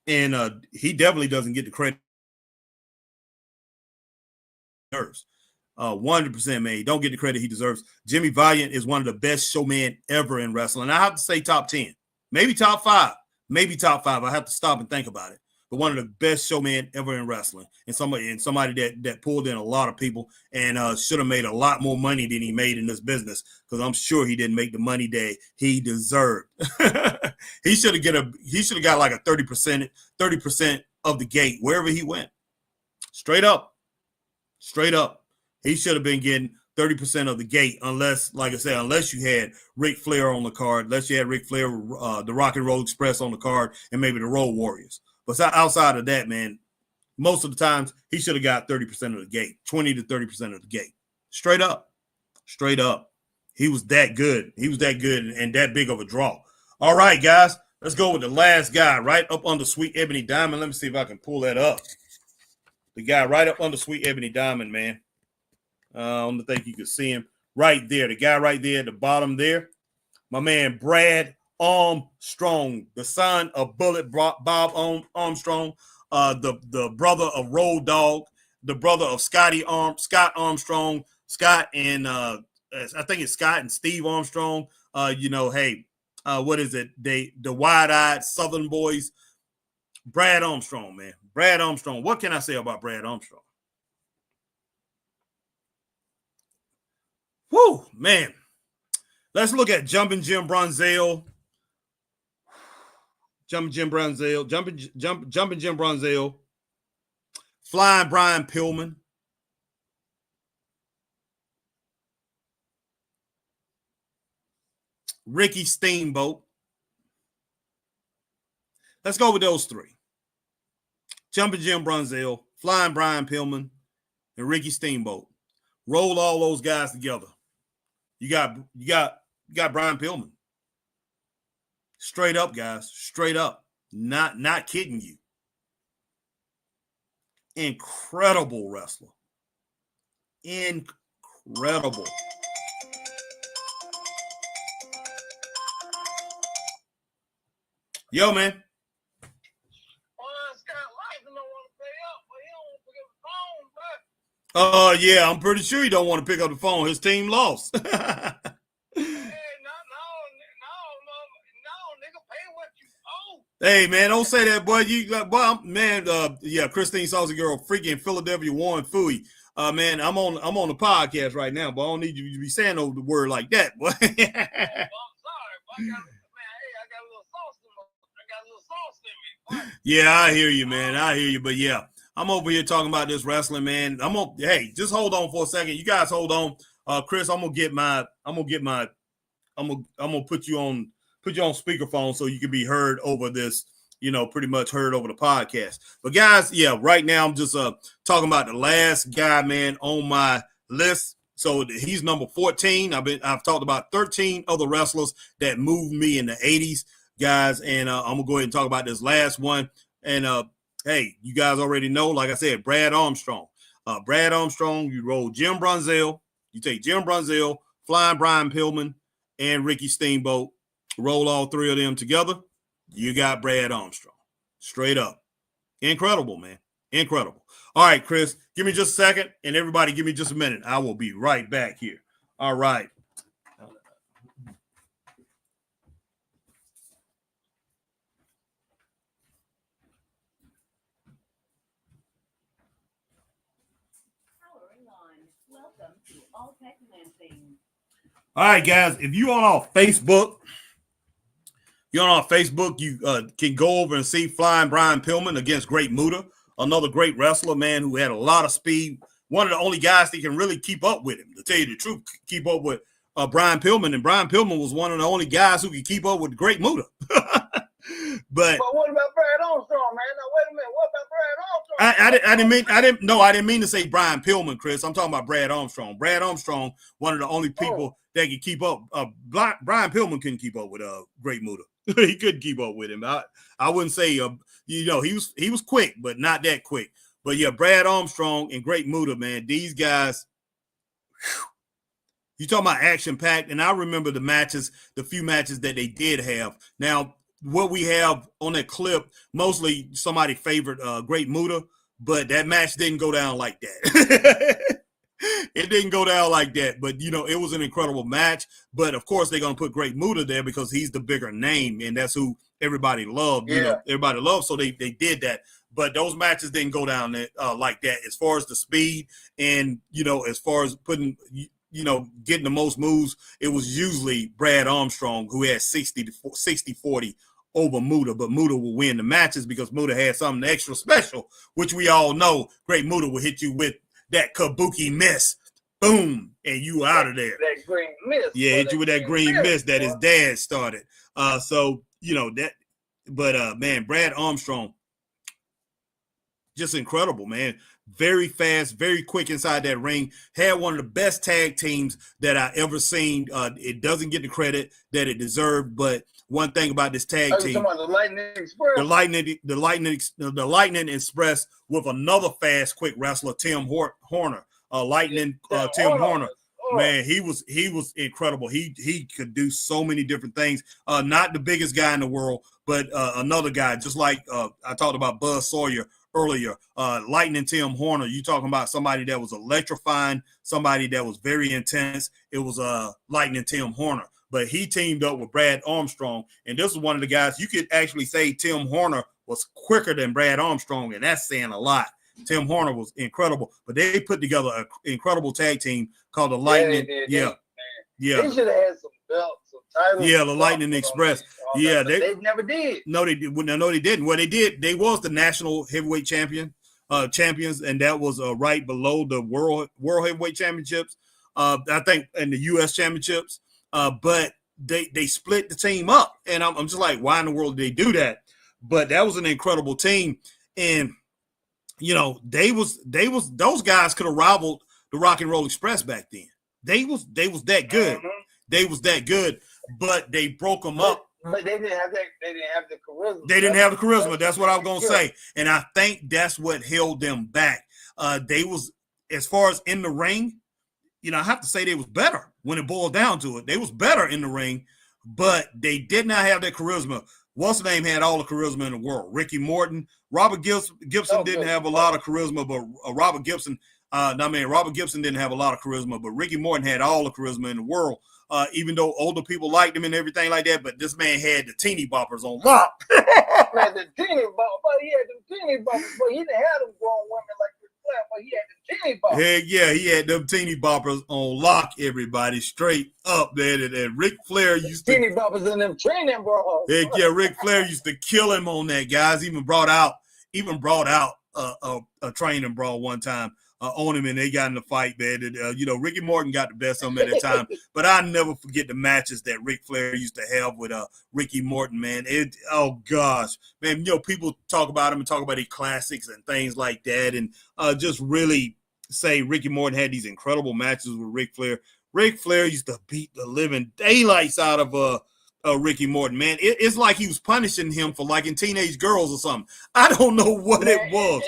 And he definitely doesn't get the credit. 100%, man. He don't get the credit he deserves. Jimmy Valiant is one of the best showmen ever in wrestling. I have to say top 10, maybe top 5, I have to stop and think about it. but one of the best showmen ever in wrestling, and somebody that pulled in a lot of people and should have made a lot more money than he made in this business, because I'm sure he didn't make the money that he deserved. He should have got like a 30% of the gate wherever he went. Straight up. He should have been getting 30% of the gate, unless, like I said, unless you had Ric Flair on the card, unless you had Ric Flair, the Rock and Roll Express on the card, and maybe the Road Warriors. But outside of that, man, most of the times he should have got 30% of the gate, 20 to 30% of the gate. Straight up. He was that good. And that big of a draw. All right, guys, let's go with the last guy right up under Sweet Ebony Diamond. Let me see if I can pull that up. The guy right up under Sweet Ebony Diamond, man. I don't think you can see him right there. The guy right there at the bottom there. My man, Brad Armstrong, the son of Bullet Bob Armstrong, the brother of Road Dogg, the brother of Scott Armstrong, Scott and I think it's Scott and Steve Armstrong. What is it? The wide-eyed Southern boys. Brad Armstrong, man. Brad Armstrong. What can I say about Brad Armstrong? Whoo, man. Let's look at Jumping Jim Brunzell. Jumping Jim Brunzell. Flying Brian Pillman. Ricky Steamboat. Let's go with those three. Jumping Jim Brunzell, Flying Brian Pillman, and Ricky Steamboat. Roll all those guys together. You got Brian Pillman. Straight up, guys. Straight up. Not kidding you. Incredible wrestler. Incredible. Yo, man. Yeah, I'm pretty sure he don't want to pick up the phone. His team lost. No, nigga, pay what you owe. Hey, man, don't say that, boy. Christine Saucy Girl, freaking Philadelphia Warren Fooey. Man, I'm on the podcast right now, but I don't need you to be saying the word like that, boy. I'm sorry, but I got a little sauce in me. Yeah, I hear you, man. I hear you, but yeah. I'm over here talking about this wrestling, man. Hey, just hold on for a second. You guys hold on. Chris, I'm gonna put you on speakerphone so you can be heard over this, pretty much heard over the podcast. But guys, yeah, right now I'm just talking about the last guy, man, on my list. So he's number 14. I've talked about 13 other wrestlers that moved me in the 80s, guys, and I'm gonna go ahead and talk about this last one. And hey, you guys already know, like I said, Brad Armstrong. Brad Armstrong, you roll Jim Brunzell. You take Jim Brunzell, Flying Brian Pillman, and Ricky Steamboat. Roll all three of them together. You got Brad Armstrong. Straight up. Incredible, man. Incredible. All right, Chris, give me just a second, and everybody give me just a minute. I will be right back here. All right. All right, guys, if you're on our Facebook, you can go over and see Flying Brian Pillman against Great Muta, another great wrestler, man, who had a lot of speed. One of the only guys that can really keep up with him, to tell you the truth, keep up with Brian Pillman. And Brian Pillman was one of the only guys who could keep up with Great Muta. But what about Brad Armstrong, man? Now, wait a minute. What about Brad Armstrong? I didn't mean to say Brian Pillman, Chris. I'm talking about Brad Armstrong. Brad Armstrong, one of the only people that could keep up. Brian Pillman couldn't keep up with Great Muta. He couldn't keep up with him. I wouldn't say he was quick, but not that quick. But yeah, Brad Armstrong and Great Muta, man, these guys. Whew, you talking about action packed, and I remember the few matches that they did have. Now, what we have on that clip, mostly somebody favored Great Muta, but that match didn't go down like that. It didn't go down like that, but it was an incredible match. But of course, they're gonna put Great Muta there because he's the bigger name, and that's who everybody loved. You know, everybody loved, so they did that. But those matches didn't go down like that. As far as the speed and, you know, as far as putting, you know, getting the most moves, it was usually Brad Armstrong who had 60-40 over Muta. But Muta will win the matches because Muta had something extra special, which we all know. Great Muta will hit you with that kabuki miss. Boom, and you out of there. That green mist. Yeah, hit you with that green mist that his dad started. So, you know, that, but man, Brad Armstrong, just incredible, man. Very fast, very quick inside that ring. Had one of the best tag teams that I ever seen. It doesn't get the credit that it deserved, but one thing about this tag team, the Lightning Express, the Lightning Express with another fast, quick wrestler, Tim Horner. Tim Horner. Man, he was incredible. He could do so many different things. Not the biggest guy in the world, but another guy, just like I talked about Buzz Sawyer earlier. Lightning Tim Horner, you talking about somebody that was electrifying, somebody that was very intense. It was Lightning Tim Horner. But he teamed up with Brad Armstrong, and this is one of the guys you could actually say Tim Horner was quicker than Brad Armstrong, and that's saying a lot. Tim Horner was incredible, but they put together an incredible tag team called the Lightning. Yeah. They should have had some belts, some titles. Yeah, the Lightning Express. Yeah, they never did. No, they did. No, they didn't. Well, they did. They was the national heavyweight champions, and that was right below the world heavyweight championships. I think, and the U.S. championships. But they split the team up, and I'm just like, why in the world did they do that? But that was an incredible team, and you know, those guys could have rivaled the Rock and Roll Express back then. They was that good. Mm-hmm. They was that good, but they broke them up. But they didn't have that. They didn't have the charisma. They didn't have the charisma. That's what I was gonna say, and I think that's what held them back. They was, as far as in the ring, you know, I have to say they was better when it boiled down to it. They was better in the ring, but they did not have that charisma. What's the name had all the charisma in the world? Ricky Morton. Robert Gibson didn't have a lot of charisma, but Robert Gibson didn't have a lot of charisma, but Ricky Morton had all the charisma in the world. Even though older people liked him and everything like that, but this man had the teeny boppers on lock. Man, the teeny boppers, but he had them teeny boppers, but he didn't have them grown women like Ric Flair, but he had the teeny boppers. Heck yeah, he had them teeny boppers on lock, everybody, straight up there. And Ric Flair used to teeny boppers in them training bras. Heck yeah, Ric Flair used to kill him on that, guys. Even brought out a training brawl one time on him, and they got in the fight, man. And, you know, Ricky Morton got the best of him at that time. But I'll never forget the matches that Ric Flair used to have with Ricky Morton, man. Oh, gosh. Man, you know, people talk about him and talk about his classics and things like that, and just really say Ricky Morton had these incredible matches with Ric Flair. Ric Flair used to beat the living daylights out of Ricky Morton, man. It's like he was punishing him for liking teenage girls or something. I don't know what it was.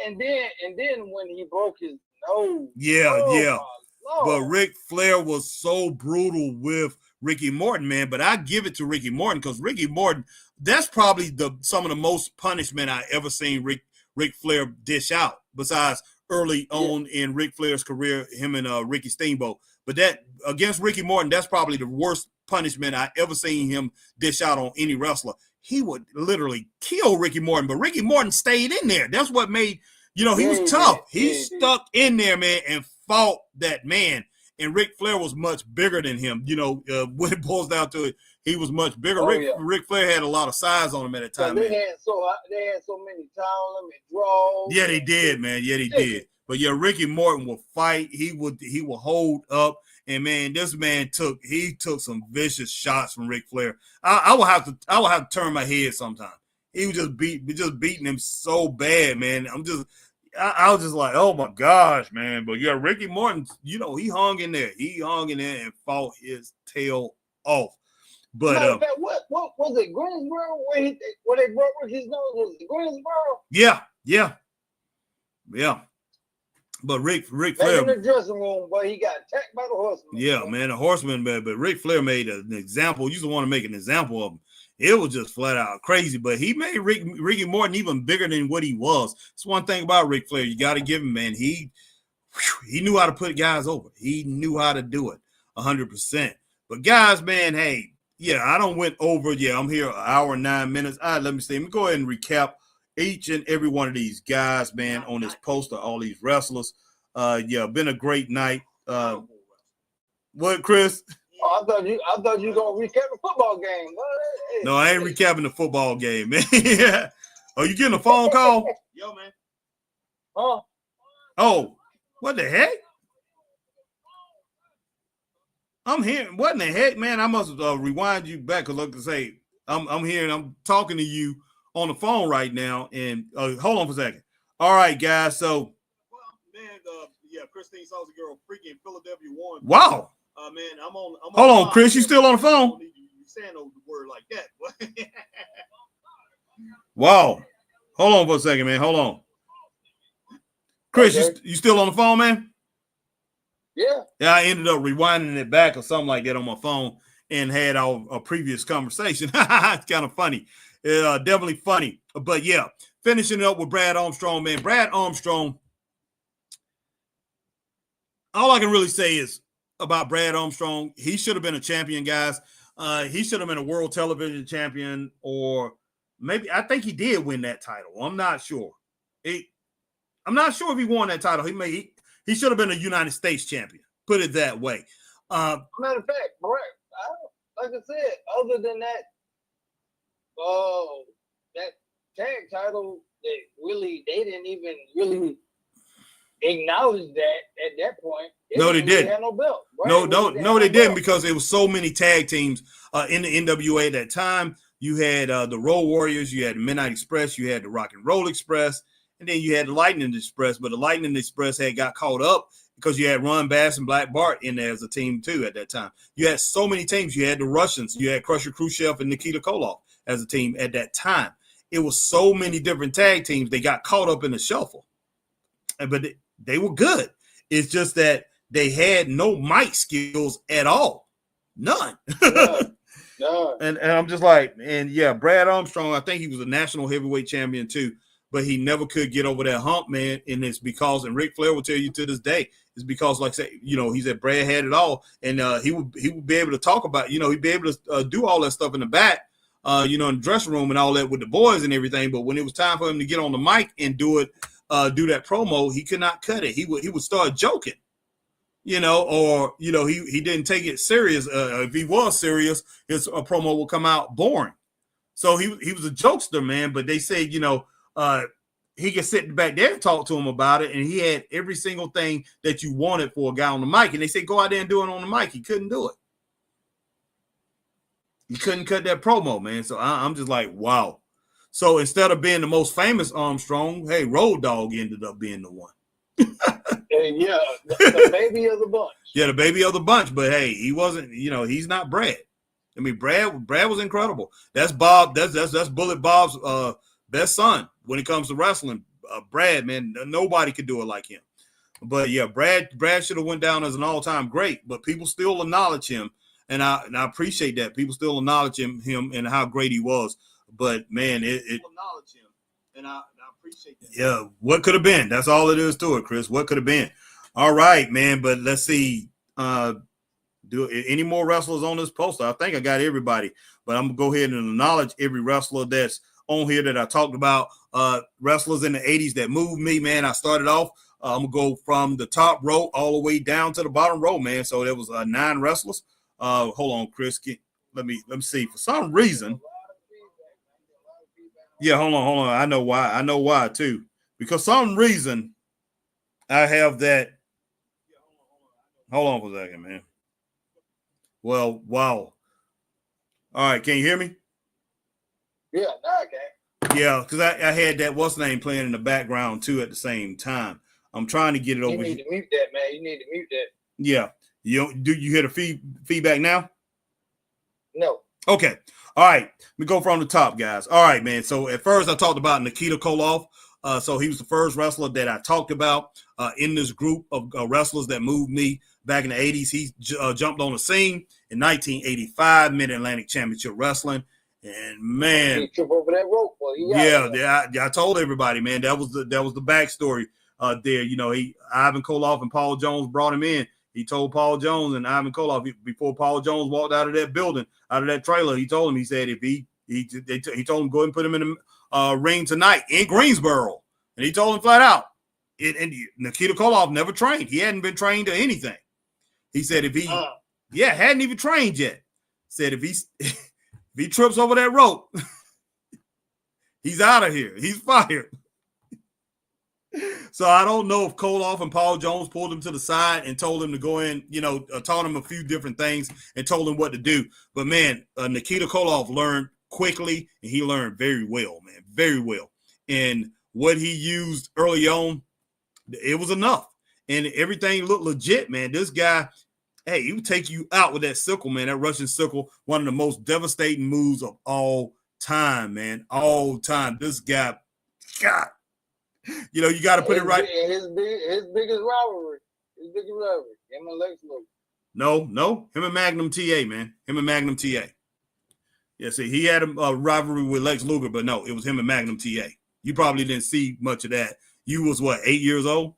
And then when he broke his nose. Yeah. But Ric Flair was so brutal with Ricky Morton, man. But I give it to Ricky Morton because Ricky Morton, that's probably some of the most punishment I ever seen Ric Flair dish out, besides early on in Ric Flair's career, him and Ricky Steamboat. But that against Ricky Morton, that's probably the worst punishment I ever seen him dish out on any wrestler. He would literally kill Ricky Morton, but Ricky Morton stayed in there. That's what made, you know, he was tough. He stuck in there, man, and fought that man. And Ric Flair was much bigger than him. You know, when it boils down to it, he was much bigger. Ric Flair had a lot of size on him at that time. They had so many towels and draws. Yeah, they did, man. Yeah, they did. But yeah, Ricky Morton would fight. He would hold up. And man, this man took some vicious shots from Ric Flair. I will have to turn my head sometimes. He was just beating him so bad, man. I was just like, oh my gosh, man. But yeah, Ricky Morton, you know, he hung in there. And fought his tail off. But what was it, Greensboro? Where they broke his nose? Was it Greensboro? Yeah. But Ric Flair in the dressing room, boy, he got attacked by the Horseman. Yeah, man, the Horseman, but Ric Flair made an example. Used to want to make an example of him. It was just flat out crazy. But he made Ricky Morton even bigger than what he was. It's one thing about Ric Flair. You got to give him, man. He knew how to put guys over. He knew how to do it 100%. But guys, man, hey, Yeah, I don't went over. Yeah, I'm here an hour and 9 minutes. All right, let me see. Let me go ahead and recap each and every one of these guys, man, on this poster, all these wrestlers. Yeah, been a great night. What, Chris? Oh, I thought you gonna recap the football game. Hey, No, I ain't recapping the football game, man. Oh, you getting a phone call? Yo, man. Huh? Oh, what the heck? I'm hearing, what in the heck, man? I must rewind you back because, like I say, I'm talking to you on the phone right now. And hold on for a second. All right, guys. So, well, man, yeah, Christine Saucy Girl, freaking Philadelphia won. Wow. Man, I'm on. Hold on, Chris. You still on the phone? You saying a word like that? Wow. Hold on for a second, man. Hold on. Chris, Okay. you still on the phone, man? Yeah. Yeah, I ended up rewinding it back or something like that on my phone and had a previous conversation. It's kind of funny. Definitely funny. But yeah, finishing it up with Brad Armstrong, man. Brad Armstrong, all I can really say is about Brad Armstrong, he should have been a champion, guys. He should have been a world television champion, or maybe, I think he did win that title. I'm not sure. I'm not sure if he won that title. He should have been a United States champion. Put it that way. Matter of fact, Brad, like I said, other than that, that tag title, they didn't even really acknowledge that at that point. No, they didn't. Have no belt. No, they didn't, because there was so many tag teams in the NWA at that time. You had the Road Warriors, you had the Midnight Express, you had the Rock and Roll Express, and then you had the Lightning Express. But the Lightning Express had got caught up because you had Ron Bass and Black Bart in there as a team too at that time. You had so many teams. You had the Russians, you had Crusher Khrushchev and Nikita Koloff as a team at that time. It was so many different tag teams. They got caught up in the shuffle, but they were good. It's just that they had no mic skills at all. None. No. And I'm just like, and yeah, Brad Armstrong, I think he was a national heavyweight champion too, but he never could get over that hump, man. And it's because, and Ric Flair will tell you to this day, it's because, like I said, he said Brad had it all, and he would be able to talk about, he'd be able to do all that stuff in the back, in the dressing room and all that with the boys and everything. But when it was time for him to get on the mic and do that promo, he could not cut it. He would start joking. He didn't take it serious. If he was serious, his promo will come out boring. So he was a jokester, man. But they say, he could sit back there and talk to him about it, and he had every single thing that you wanted for a guy on the mic. And they say, go out there and do it on the mic. He couldn't do it. He couldn't cut that promo, man. So I'm just like, wow. So instead of being the most famous Armstrong, hey, Road Dogg ended up being the one. Yeah, the baby of the bunch. Yeah, the baby of the bunch. But hey, he wasn't. He's not Brad. I mean, Brad was incredible. That's Bob. That's Bullet Bob's best son when it comes to wrestling. Brad, man, nobody could do it like him. But yeah, Brad should have went down as an all-time great. But people still acknowledge him, and I appreciate that. People still acknowledge him and how great he was. But man, it acknowledge him, and I appreciate that. Yeah, what could have been? That's all it is to it, Chris. What could have been? All right, man. But let's see. Do any more wrestlers on this poster? I think I got everybody, but I'm gonna go ahead and acknowledge every wrestler that's on here that I talked about. Wrestlers in the 80s that moved me, man. I started off. I'm gonna go from the top row all the way down to the bottom row, man. So there was 9 wrestlers. Hold on, Chris. Let me see. For some reason. Yeah, hold on. I know why too. Because some reason I have that. Hold on for a second, man. Well, wow. All right, can you hear me? Yeah, now I can. Yeah, because I had that what's name playing in the background too at the same time. I'm trying to get it over. You need to mute that, man. You need to mute that. Yeah. Do you hear the feedback now? No. Okay. All right. We go from the top, guys. All right, man. So at first I talked about Nikita Koloff. So he was the first wrestler that I talked about in this group of wrestlers that moved me back in the 80s. He jumped on the scene in 1985, Mid-Atlantic Championship Wrestling. And man, he trip over that rope, boy. I told everybody, man, that was the backstory there. Ivan Koloff and Paul Jones brought him in. He told Paul Jones and Ivan Koloff before Paul Jones walked out of that building, out of that trailer. He told him, he said, if he told him go ahead and put him in the ring tonight in Greensboro, and he told him flat out. And Nikita Koloff never trained. He hadn't been trained to anything. He said if he, hadn't even trained yet. Said if he trips over that rope, he's out of here. He's fired. So I don't know if Koloff and Paul Jones pulled him to the side and told him to go in, taught him a few different things and told him what to do. But, man, Nikita Koloff learned quickly, and he learned very well, man, very well. And what he used early on, it was enough. And everything looked legit, man. This guy, hey, he would take you out with that sickle, man, that Russian sickle, one of the most devastating moves of all time, man, all time. This guy, God. You got to put it right. His biggest rivalry. Him and Lex Luger. No. Him and Magnum TA, man. Him and Magnum TA. Yeah, see, he had a rivalry with Lex Luger, but no, it was him and Magnum TA. You probably didn't see much of that. You was, 8 years old?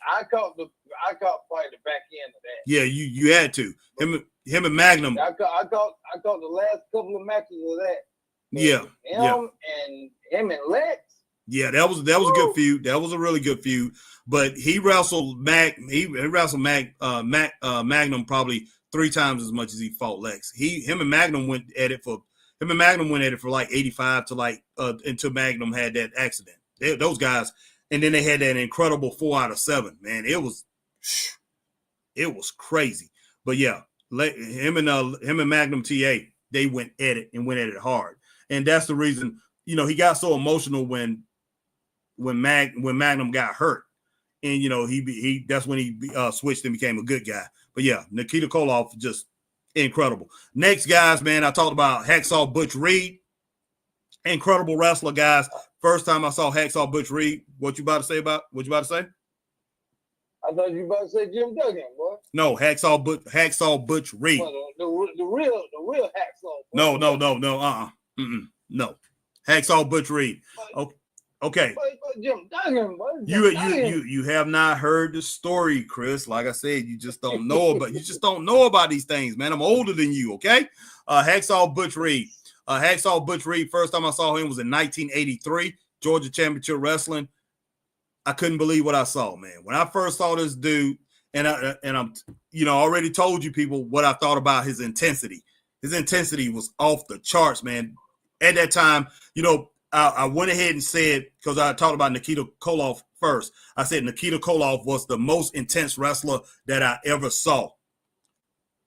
I caught probably the back end of that. Yeah, you had to. Him and Magnum. I caught the last couple of matches of that. Yeah. And him and Lex. Yeah, that was a good feud. That was a really good feud. But he wrestled Magnum probably 3 times as much as he fought Lex. Him and Magnum went at it for like 85 to until Magnum had that accident. Those guys, and then they had that incredible 4 out of 7. Man, it was crazy. But yeah, him and Magnum TA, they went at it hard, and that's the reason he got so emotional when Magnum got hurt, and he that's when he switched and became a good guy. But yeah, Nikita Koloff, just incredible. Next guys, man, I talked about Hacksaw Butch Reed, incredible wrestler, guys. First time I saw Hacksaw Butch Reed. What you about to say? I thought you about to say Jim Duggan, boy. No, Hacksaw Butch Reed. Well, the real Hacksaw. No. No. Hacksaw Butch Reed. Okay. Jim Duggan, boy. You have not heard the story, Chris. Like I said, you just don't know about these things, man. I'm older than you, okay? Hacksaw Butch Reed. Hacksaw Butch Reed, first time I saw him was in 1983, Georgia Championship Wrestling. I couldn't believe what I saw, man. When I first saw this dude, and I'm already told you people what I thought about his intensity. His intensity was off the charts, man. At that time, I went ahead and said, because I talked about Nikita Koloff first, I said Nikita Koloff was the most intense wrestler that I ever saw.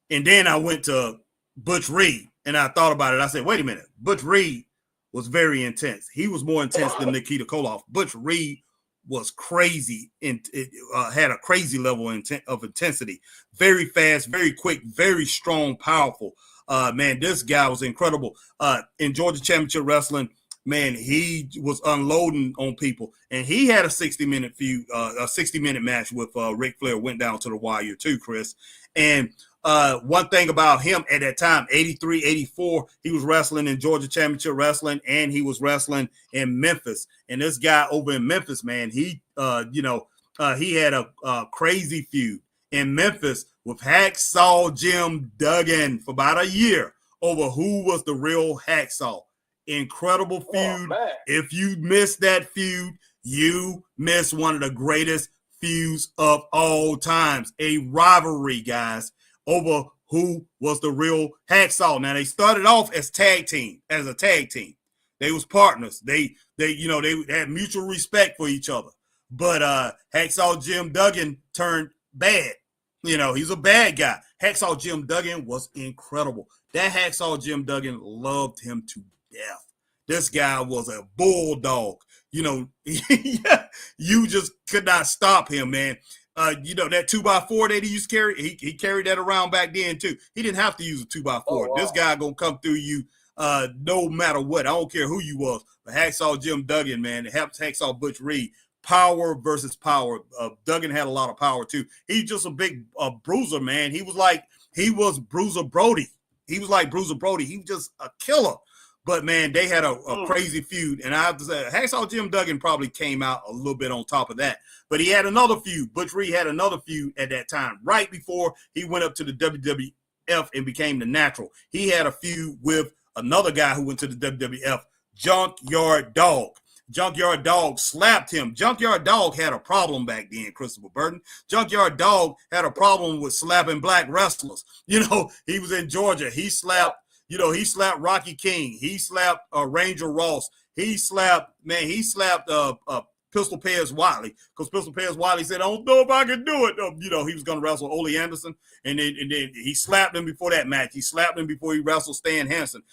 And then I went to Butch Reed, and I thought about it. I said, wait a minute. Butch Reed was very intense. He was more intense than Nikita Koloff. Butch Reed was crazy and had a crazy level of intensity. Very fast, very quick, very strong, powerful. Man, this guy was incredible. In Georgia Championship Wrestling, man, he was unloading on people. And he had a 60-minute feud, a 60-minute match with Ric Flair, went down to the wire too, Chris. And one thing about him at that time, 83, 84, he was wrestling in Georgia Championship Wrestling, and he was wrestling in Memphis. And this guy over in Memphis, man, he had a crazy feud in Memphis with Hacksaw Jim Duggan for about a year over who was the real Hacksaw. Incredible feud. If you missed that feud, you missed one of the greatest feuds of all times. A rivalry, guys, over who was the real Hacksaw. Now, they started off as a tag team. They was partners. They had mutual respect for each other. But Hacksaw Jim Duggan turned bad. He's a bad guy. Hacksaw Jim Duggan was incredible. That Hacksaw Jim Duggan loved him to death. This guy was a bulldog. You just could not stop him, man. That 2x4 that he used to carry, he carried that around back then too. He didn't have to use a 2x4. Oh, wow. This guy gonna come through you no matter what. I don't care who you was. But Hacksaw Jim Duggan, man, Hacksaw Butch Reed, power versus power. Duggan had a lot of power too. He's just a big bruiser, man. He was Bruiser Brody. He was like Bruiser Brody. He was just a killer. But man, they had a crazy feud, and I have to say, Hacksaw Jim Duggan probably came out a little bit on top of that. But he had another feud. Butch Reed had another feud at that time, right before he went up to the WWF and became the Natural. He had a feud with another guy who went to the WWF, Junkyard Dog. Junkyard Dog slapped him. Junkyard Dog had a problem back then, Christopher Burton. Junkyard Dog had a problem with slapping black wrestlers. You know, he was in Georgia. He slapped Rocky King. He slapped Ranger Ross. He slapped Pistol Pez Wiley, because Pistol Pez Wiley said, I don't know if I can do it. He was going to wrestle Ole Anderson, and then he slapped him before that match. He slapped him before he wrestled Stan Hansen.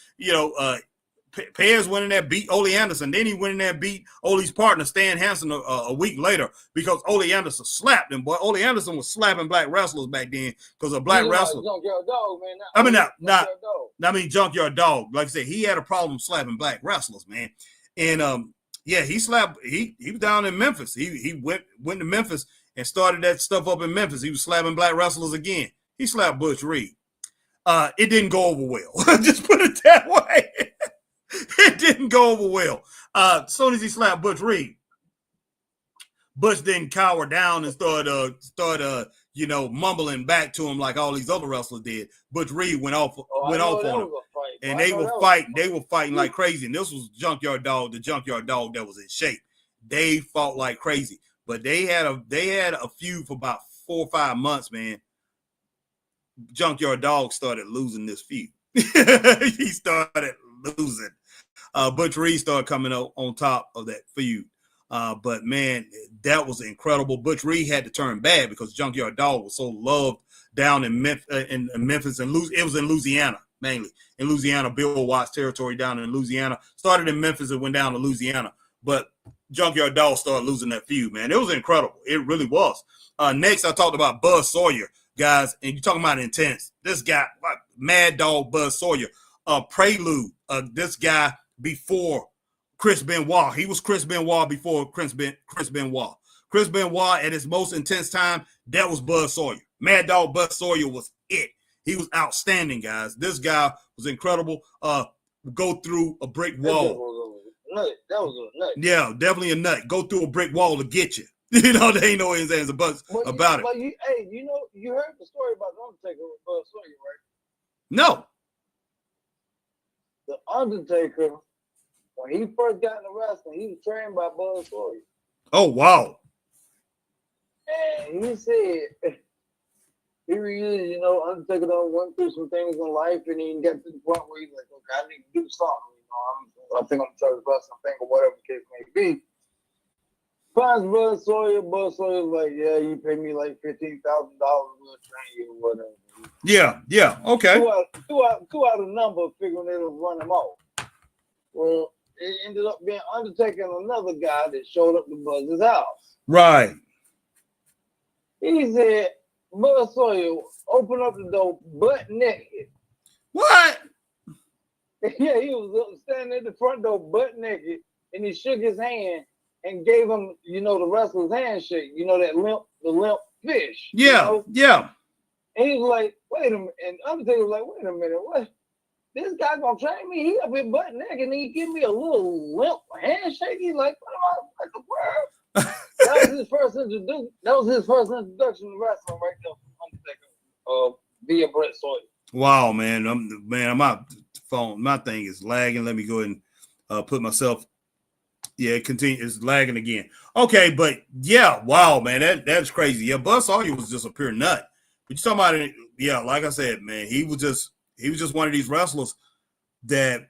Pez went in there, beat Ole Anderson. Then he went in there and beat Ole's partner, Stan Hansen, a week later, because Ole Anderson slapped him. Boy, Ole Anderson was slapping black wrestlers back then because a black wrestler. Junkyard Dog, man. I mean, Junkyard Dog. Like I said, he had a problem slapping black wrestlers, man. And he slapped. He was down in Memphis. He went to Memphis and started that stuff up in Memphis. He was slapping black wrestlers again. He slapped Butch Reed. It didn't go over well. Just put it that way. It didn't go over well. As soon as he slapped Butch Reed, Butch didn't cower down and start mumbling back to him like all these other wrestlers did. Butch Reed went off on him, and they were fighting. They were fighting like crazy. And this was Junkyard Dog, the Junkyard Dog that was in shape. They fought like crazy, but they had a feud for about 4 or 5 months, man. Junkyard Dog started losing this feud. He started losing. Butch Reed started coming up on top of that feud. But man, that was incredible. Butch Reed had to turn bad because Junkyard Dog was so loved down in Memphis, and it was in Louisiana, mainly in Louisiana, Bill Watts territory down in Louisiana. Started in Memphis and went down to Louisiana. But Junkyard Dog started losing that feud, man. It was incredible. It really was. Next, I talked about Buzz Sawyer, guys, and you're talking about intense. This guy, Mad Dog Buzz Sawyer, Prelude. This guy before Chris Benoit. He was Chris Benoit before Chris Benoit. Chris Benoit at his most intense time, that was Buzz Sawyer. Mad Dog Buzz Sawyer was it. He was outstanding, guys. This guy was incredible. Go through a brick wall. That was a nut. Yeah, definitely a nut. Go through a brick wall to get you. There ain't no ifs, ands, or buts about it. But you heard the story about the Undertaker with Buzz Sawyer, right? No. The Undertaker, when he first got into wrestling, he was trained by Buzz Sawyer. Oh, wow. And he said, Undertaker went through some things in life, and he got to the point where he's like, okay, I need to do something. I think I'm trying to bust something or whatever the case may be. Finds Buzz Sawyer. Buzz Sawyer's like, yeah, you pay me like $15,000, we'll train you or whatever. Yeah, okay. Threw out a number figuring it'll run him off. Well, it ended up being Undertaker and another guy that showed up to Buzz's house. Right. He said, Buzz Sawyer, open up the door butt naked. What? Yeah, he was standing at the front door butt naked, and he shook his hand and gave him, the wrestler's handshake, the limp fish. Yeah, yeah. And he was like, wait a minute. And Undertaker was like, wait a minute, what? This guy gonna train me? He up in butt naked and he give me a little limp handshake. He's like, what the world? That was his first introduction. That was his first introduction to wrestling right there from Undertaker via Brett Sawyer. Wow, man. I'm out the phone. My thing is lagging. Let me go ahead and put myself. Yeah, it continues. It's lagging again. Okay, but yeah, wow, man. That's crazy. Yeah, Buzz Sawyer was just a pure nut. But you talking about it, yeah, like I said, man, he was just one of these wrestlers that,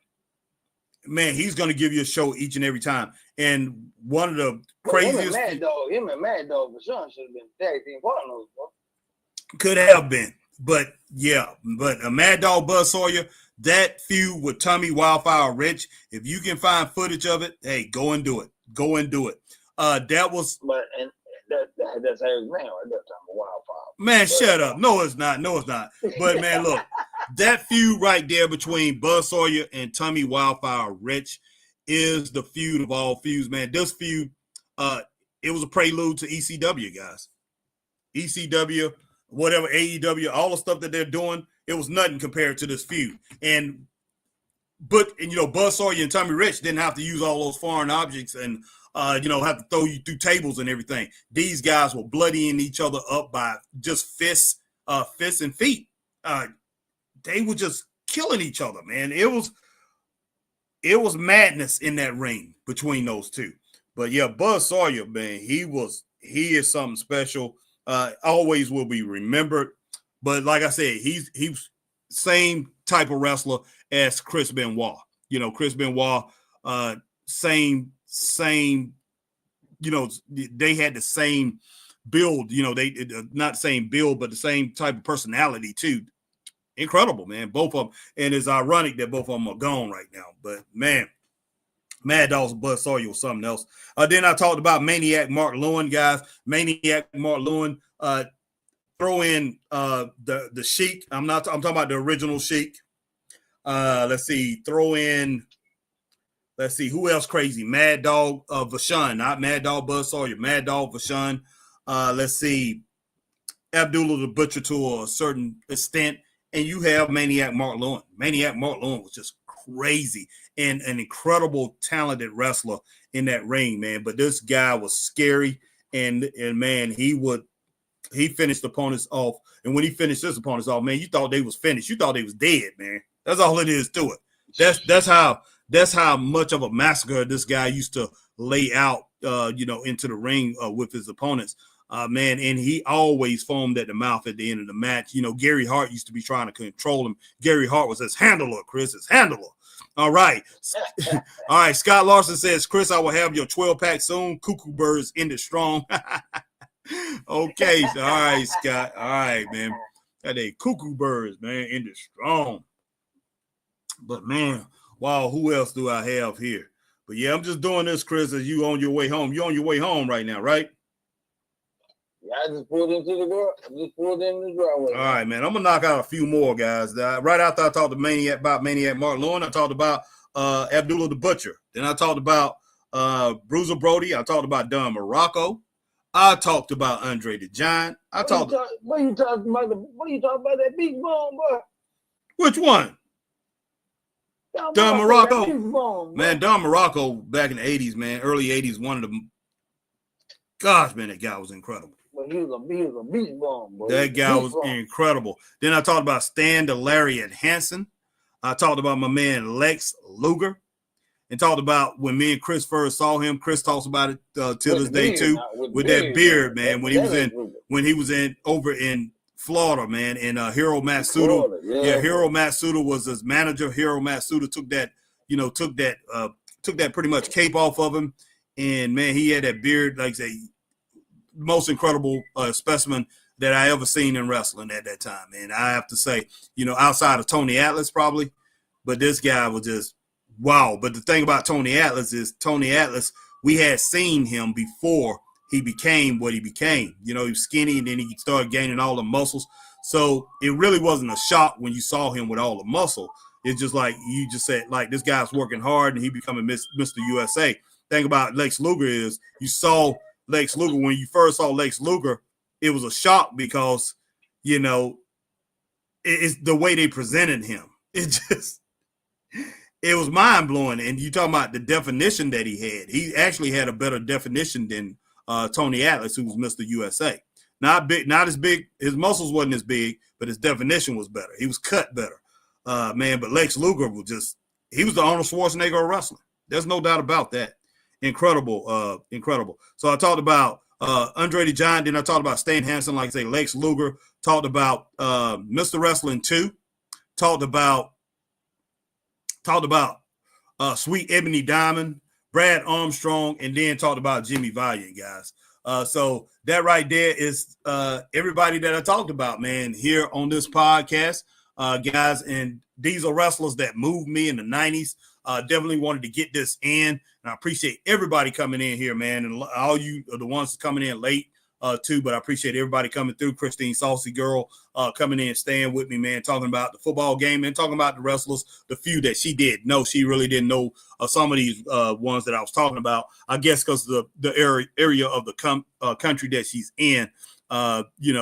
man, he's gonna give you a show each and every time. And one of the craziest him and Mad Dog Vachon should have been tag team partners, bro. Could have been, but a Mad Dog Buzz Sawyer, that feud with Tommy Wildfire Rich, if you can find footage of it, hey, go and do it. That was, but and that's Harry's man right there, Tommy Wildfire. Man, shut up. No, it's not. But man, look, that feud right there between Buzz Sawyer and Tommy Wildfire Rich is the feud of all feuds, man. This feud, it was a prelude to ECW, guys. ECW, whatever, AEW, all the stuff that they're doing, it was nothing compared to this feud. And but Buzz Sawyer and Tommy Rich didn't have to use all those foreign objects and have to throw you through tables and everything. These guys were bloodying each other up by just fists and feet. They were just killing each other, man. It was madness in that ring between those two. But yeah, Buzz Sawyer, man, he is something special. Always will be remembered. But like I said, he's same type of wrestler as Chris Benoit. Chris Benoit, same, they had the same build, they not the same build, but the same type of personality too. Incredible, man. Both of them. And it's ironic that both of them are gone right now. But man, Mad Dogs Buzz Sawyer was something else. Then I talked about Maniac Mark Lewin, guys. Maniac Mark Lewin, throw in the Sheik. I'm talking about the original Sheik. Let's see, who else crazy? Mad Dog Vachon, not Mad Dog Buzz Sawyer, Mad Dog Vachon. Let's see, Abdullah the Butcher to a certain extent, and you have Maniac Mark Lewin. Maniac Mark Lewin was just crazy and an incredible, talented wrestler in that ring, man. But this guy was scary, and man, he finished opponents off, and when he finished his opponents off, man, you thought they was finished. You thought they was dead, man. That's all it is to it. That's how much of a massacre this guy used to lay out, into the ring with his opponents. Man, and he always foamed at the mouth at the end of the match. Gary Hart used to be trying to control him. Gary Hart was his handler, Chris, his handler. All right. All right. Scott Larson says, Chris, I will have your 12-pack soon. Cuckoo Birds ended strong. Okay. All right, Scott. All right, man. That they Cuckoo Birds, man, ended strong. But, man, wow, who else do I have here? But, yeah, I'm just doing this, Chris, as you on your way home. You're on your way home right now, right? Yeah, I just pulled into the door. Driveway. All right, man. I'm going to knock out a few more, guys. Right after I talked to Maniac Mark Lewin, I talked about Abdullah the Butcher. Then I talked about Bruiser Brody. I talked about Don Morocco. I talked about Andre the Giant. What are you talking about that beach bomb, boy? Which one? Don Morocco. Bomb, man, Don Morocco back in the 80s, man, early 80s, one of them. Gosh, man, that guy was incredible. But he was a beach bomb, boy. That guy was incredible. Then I talked about Stan the Lariat Hansen. I talked about my man Lex Luger. And talked about when me and Chris first saw him. Chris talks about it till this day too, with that beard, man. When he was in over in Florida, man, and Hiro Matsuda. Hiro Matsuda was his manager. Hiro Matsuda took that pretty much cape off of him, and man, he had that beard, like I say, most incredible specimen that I ever seen in wrestling at that time. And I have to say, outside of Tony Atlas probably, but this guy was just. Wow. But the thing about Tony Atlas, we had seen him before he became what he became. He was skinny and then he started gaining all the muscles. So it really wasn't a shock when you saw him with all the muscle. It's just like you just said, like, this guy's working hard and he becoming Mr. USA. Thing about Lex Luger is you saw Lex Luger, when you first saw Lex Luger, it was a shock because, it's the way they presented him. It was mind-blowing, and you talking about the definition that he had. He actually had a better definition than Tony Atlas, who was Mr. USA. Not big, not as big. His muscles wasn't as big, but his definition was better. He was cut better, man. But Lex Luger he was the Arnold Schwarzenegger of wrestling. There's no doubt about that. Incredible, incredible. So I talked about Andre the Giant, then I talked about Stan Hansen, like I say, Lex Luger, talked about Mr. Wrestling 2, talked about Sweet Ebony Diamond, Brad Armstrong, and then talked about Jimmy Valiant, guys. So that right there is everybody that I talked about, man, here on this podcast, guys. And these are wrestlers that moved me in the 90s. Definitely wanted to get this in. And I appreciate everybody coming in here, man. And all you are the ones coming in late. Too, but I appreciate everybody coming through. Christine Saucy Girl coming in, staying with me, man, talking about the football game and talking about the wrestlers, the few that she did know. She really didn't know some of these ones that I was talking about, I guess, because the area of the country that she's in,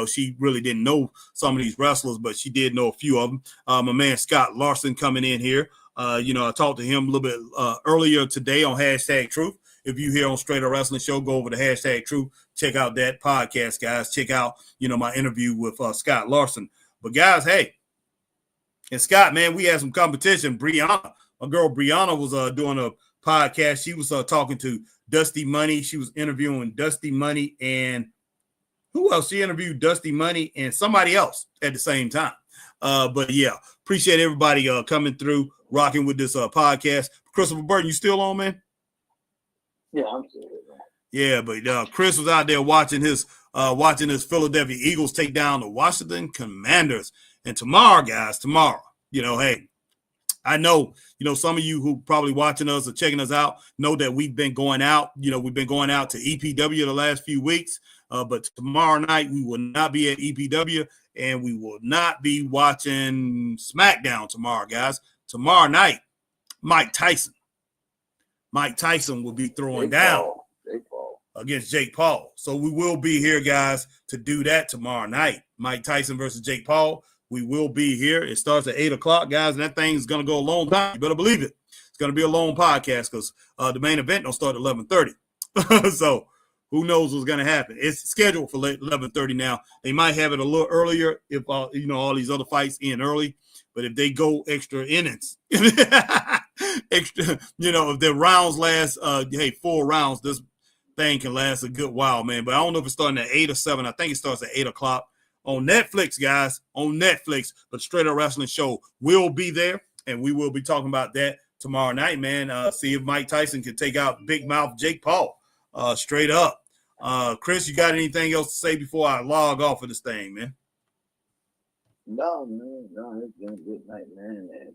she really didn't know some of these wrestlers, but she did know a few of them. My man Scott Larson coming in here. I talked to him a little bit earlier today on #Truth. If you hear on Straight Up Wrestling Show, go over to #Truth. Check out that podcast, guys. Check out, my interview with Scott Larson. But guys, hey, and Scott, man, we had some competition. Brianna, my girl Brianna was doing a podcast. She was talking to Dusty Money. She was interviewing Dusty Money and who else? She interviewed Dusty Money and somebody else at the same time. But yeah, appreciate everybody coming through, rocking with this podcast. Christopher Burton, you still on, man? Yeah, I'm still here, man. Yeah, but Chris was out there watching his Philadelphia Eagles take down the Washington Commanders. And tomorrow, guys, hey, I know, some of you who probably watching us or checking us out know that we've been going out. We've been going out to EPW the last few weeks. But tomorrow night, we will not be at EPW and we will not be watching SmackDown tomorrow, guys. Tomorrow night, Mike Tyson will be throwing down against Jake Paul. So we will be here, guys, to do that tomorrow night. Mike Tyson versus Jake Paul. We will be here. It starts at 8 o'clock, guys, and that thing's going to go a long time. You better believe it. It's going to be a long podcast because the main event don't start at 11:30. So who knows what's going to happen? It's scheduled for 11:30 now. They might have it a little earlier if, all these other fights end early. But if they go extra innings, if the rounds last, 4 rounds, this thing can last a good while, man. But I don't know if it's starting at 8 or 7. I think it starts at 8 o'clock. On Netflix, guys, but Straight Up Wrestling Show will be there, and we will be talking about that tomorrow night, man. See if Mike Tyson can take out Big Mouth Jake Paul straight up. Chris, you got anything else to say before I log off of this thing, man? No, man. No, it's been a good night, man. And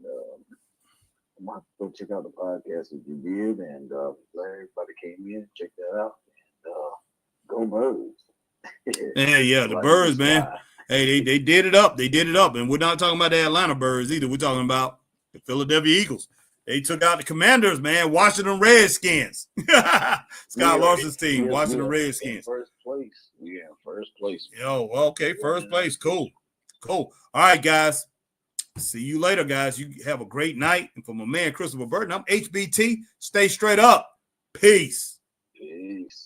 I'm going to go check out the podcast if you did, and glad everybody came in, check that out, and go Birds. Yeah, the Birds, man. Hey, they did it up. And we're not talking about the Atlanta Birds either. We're talking about the Philadelphia Eagles. They took out the Commanders, man. Washington Redskins. Scott Larson's team, Washington Redskins. First place. We in first place. Yo, okay, first place. Cool. All right, guys. See you later, guys. You have a great night. And for my man, Christopher Burton, I'm HBT. Stay straight up. Peace. Peace.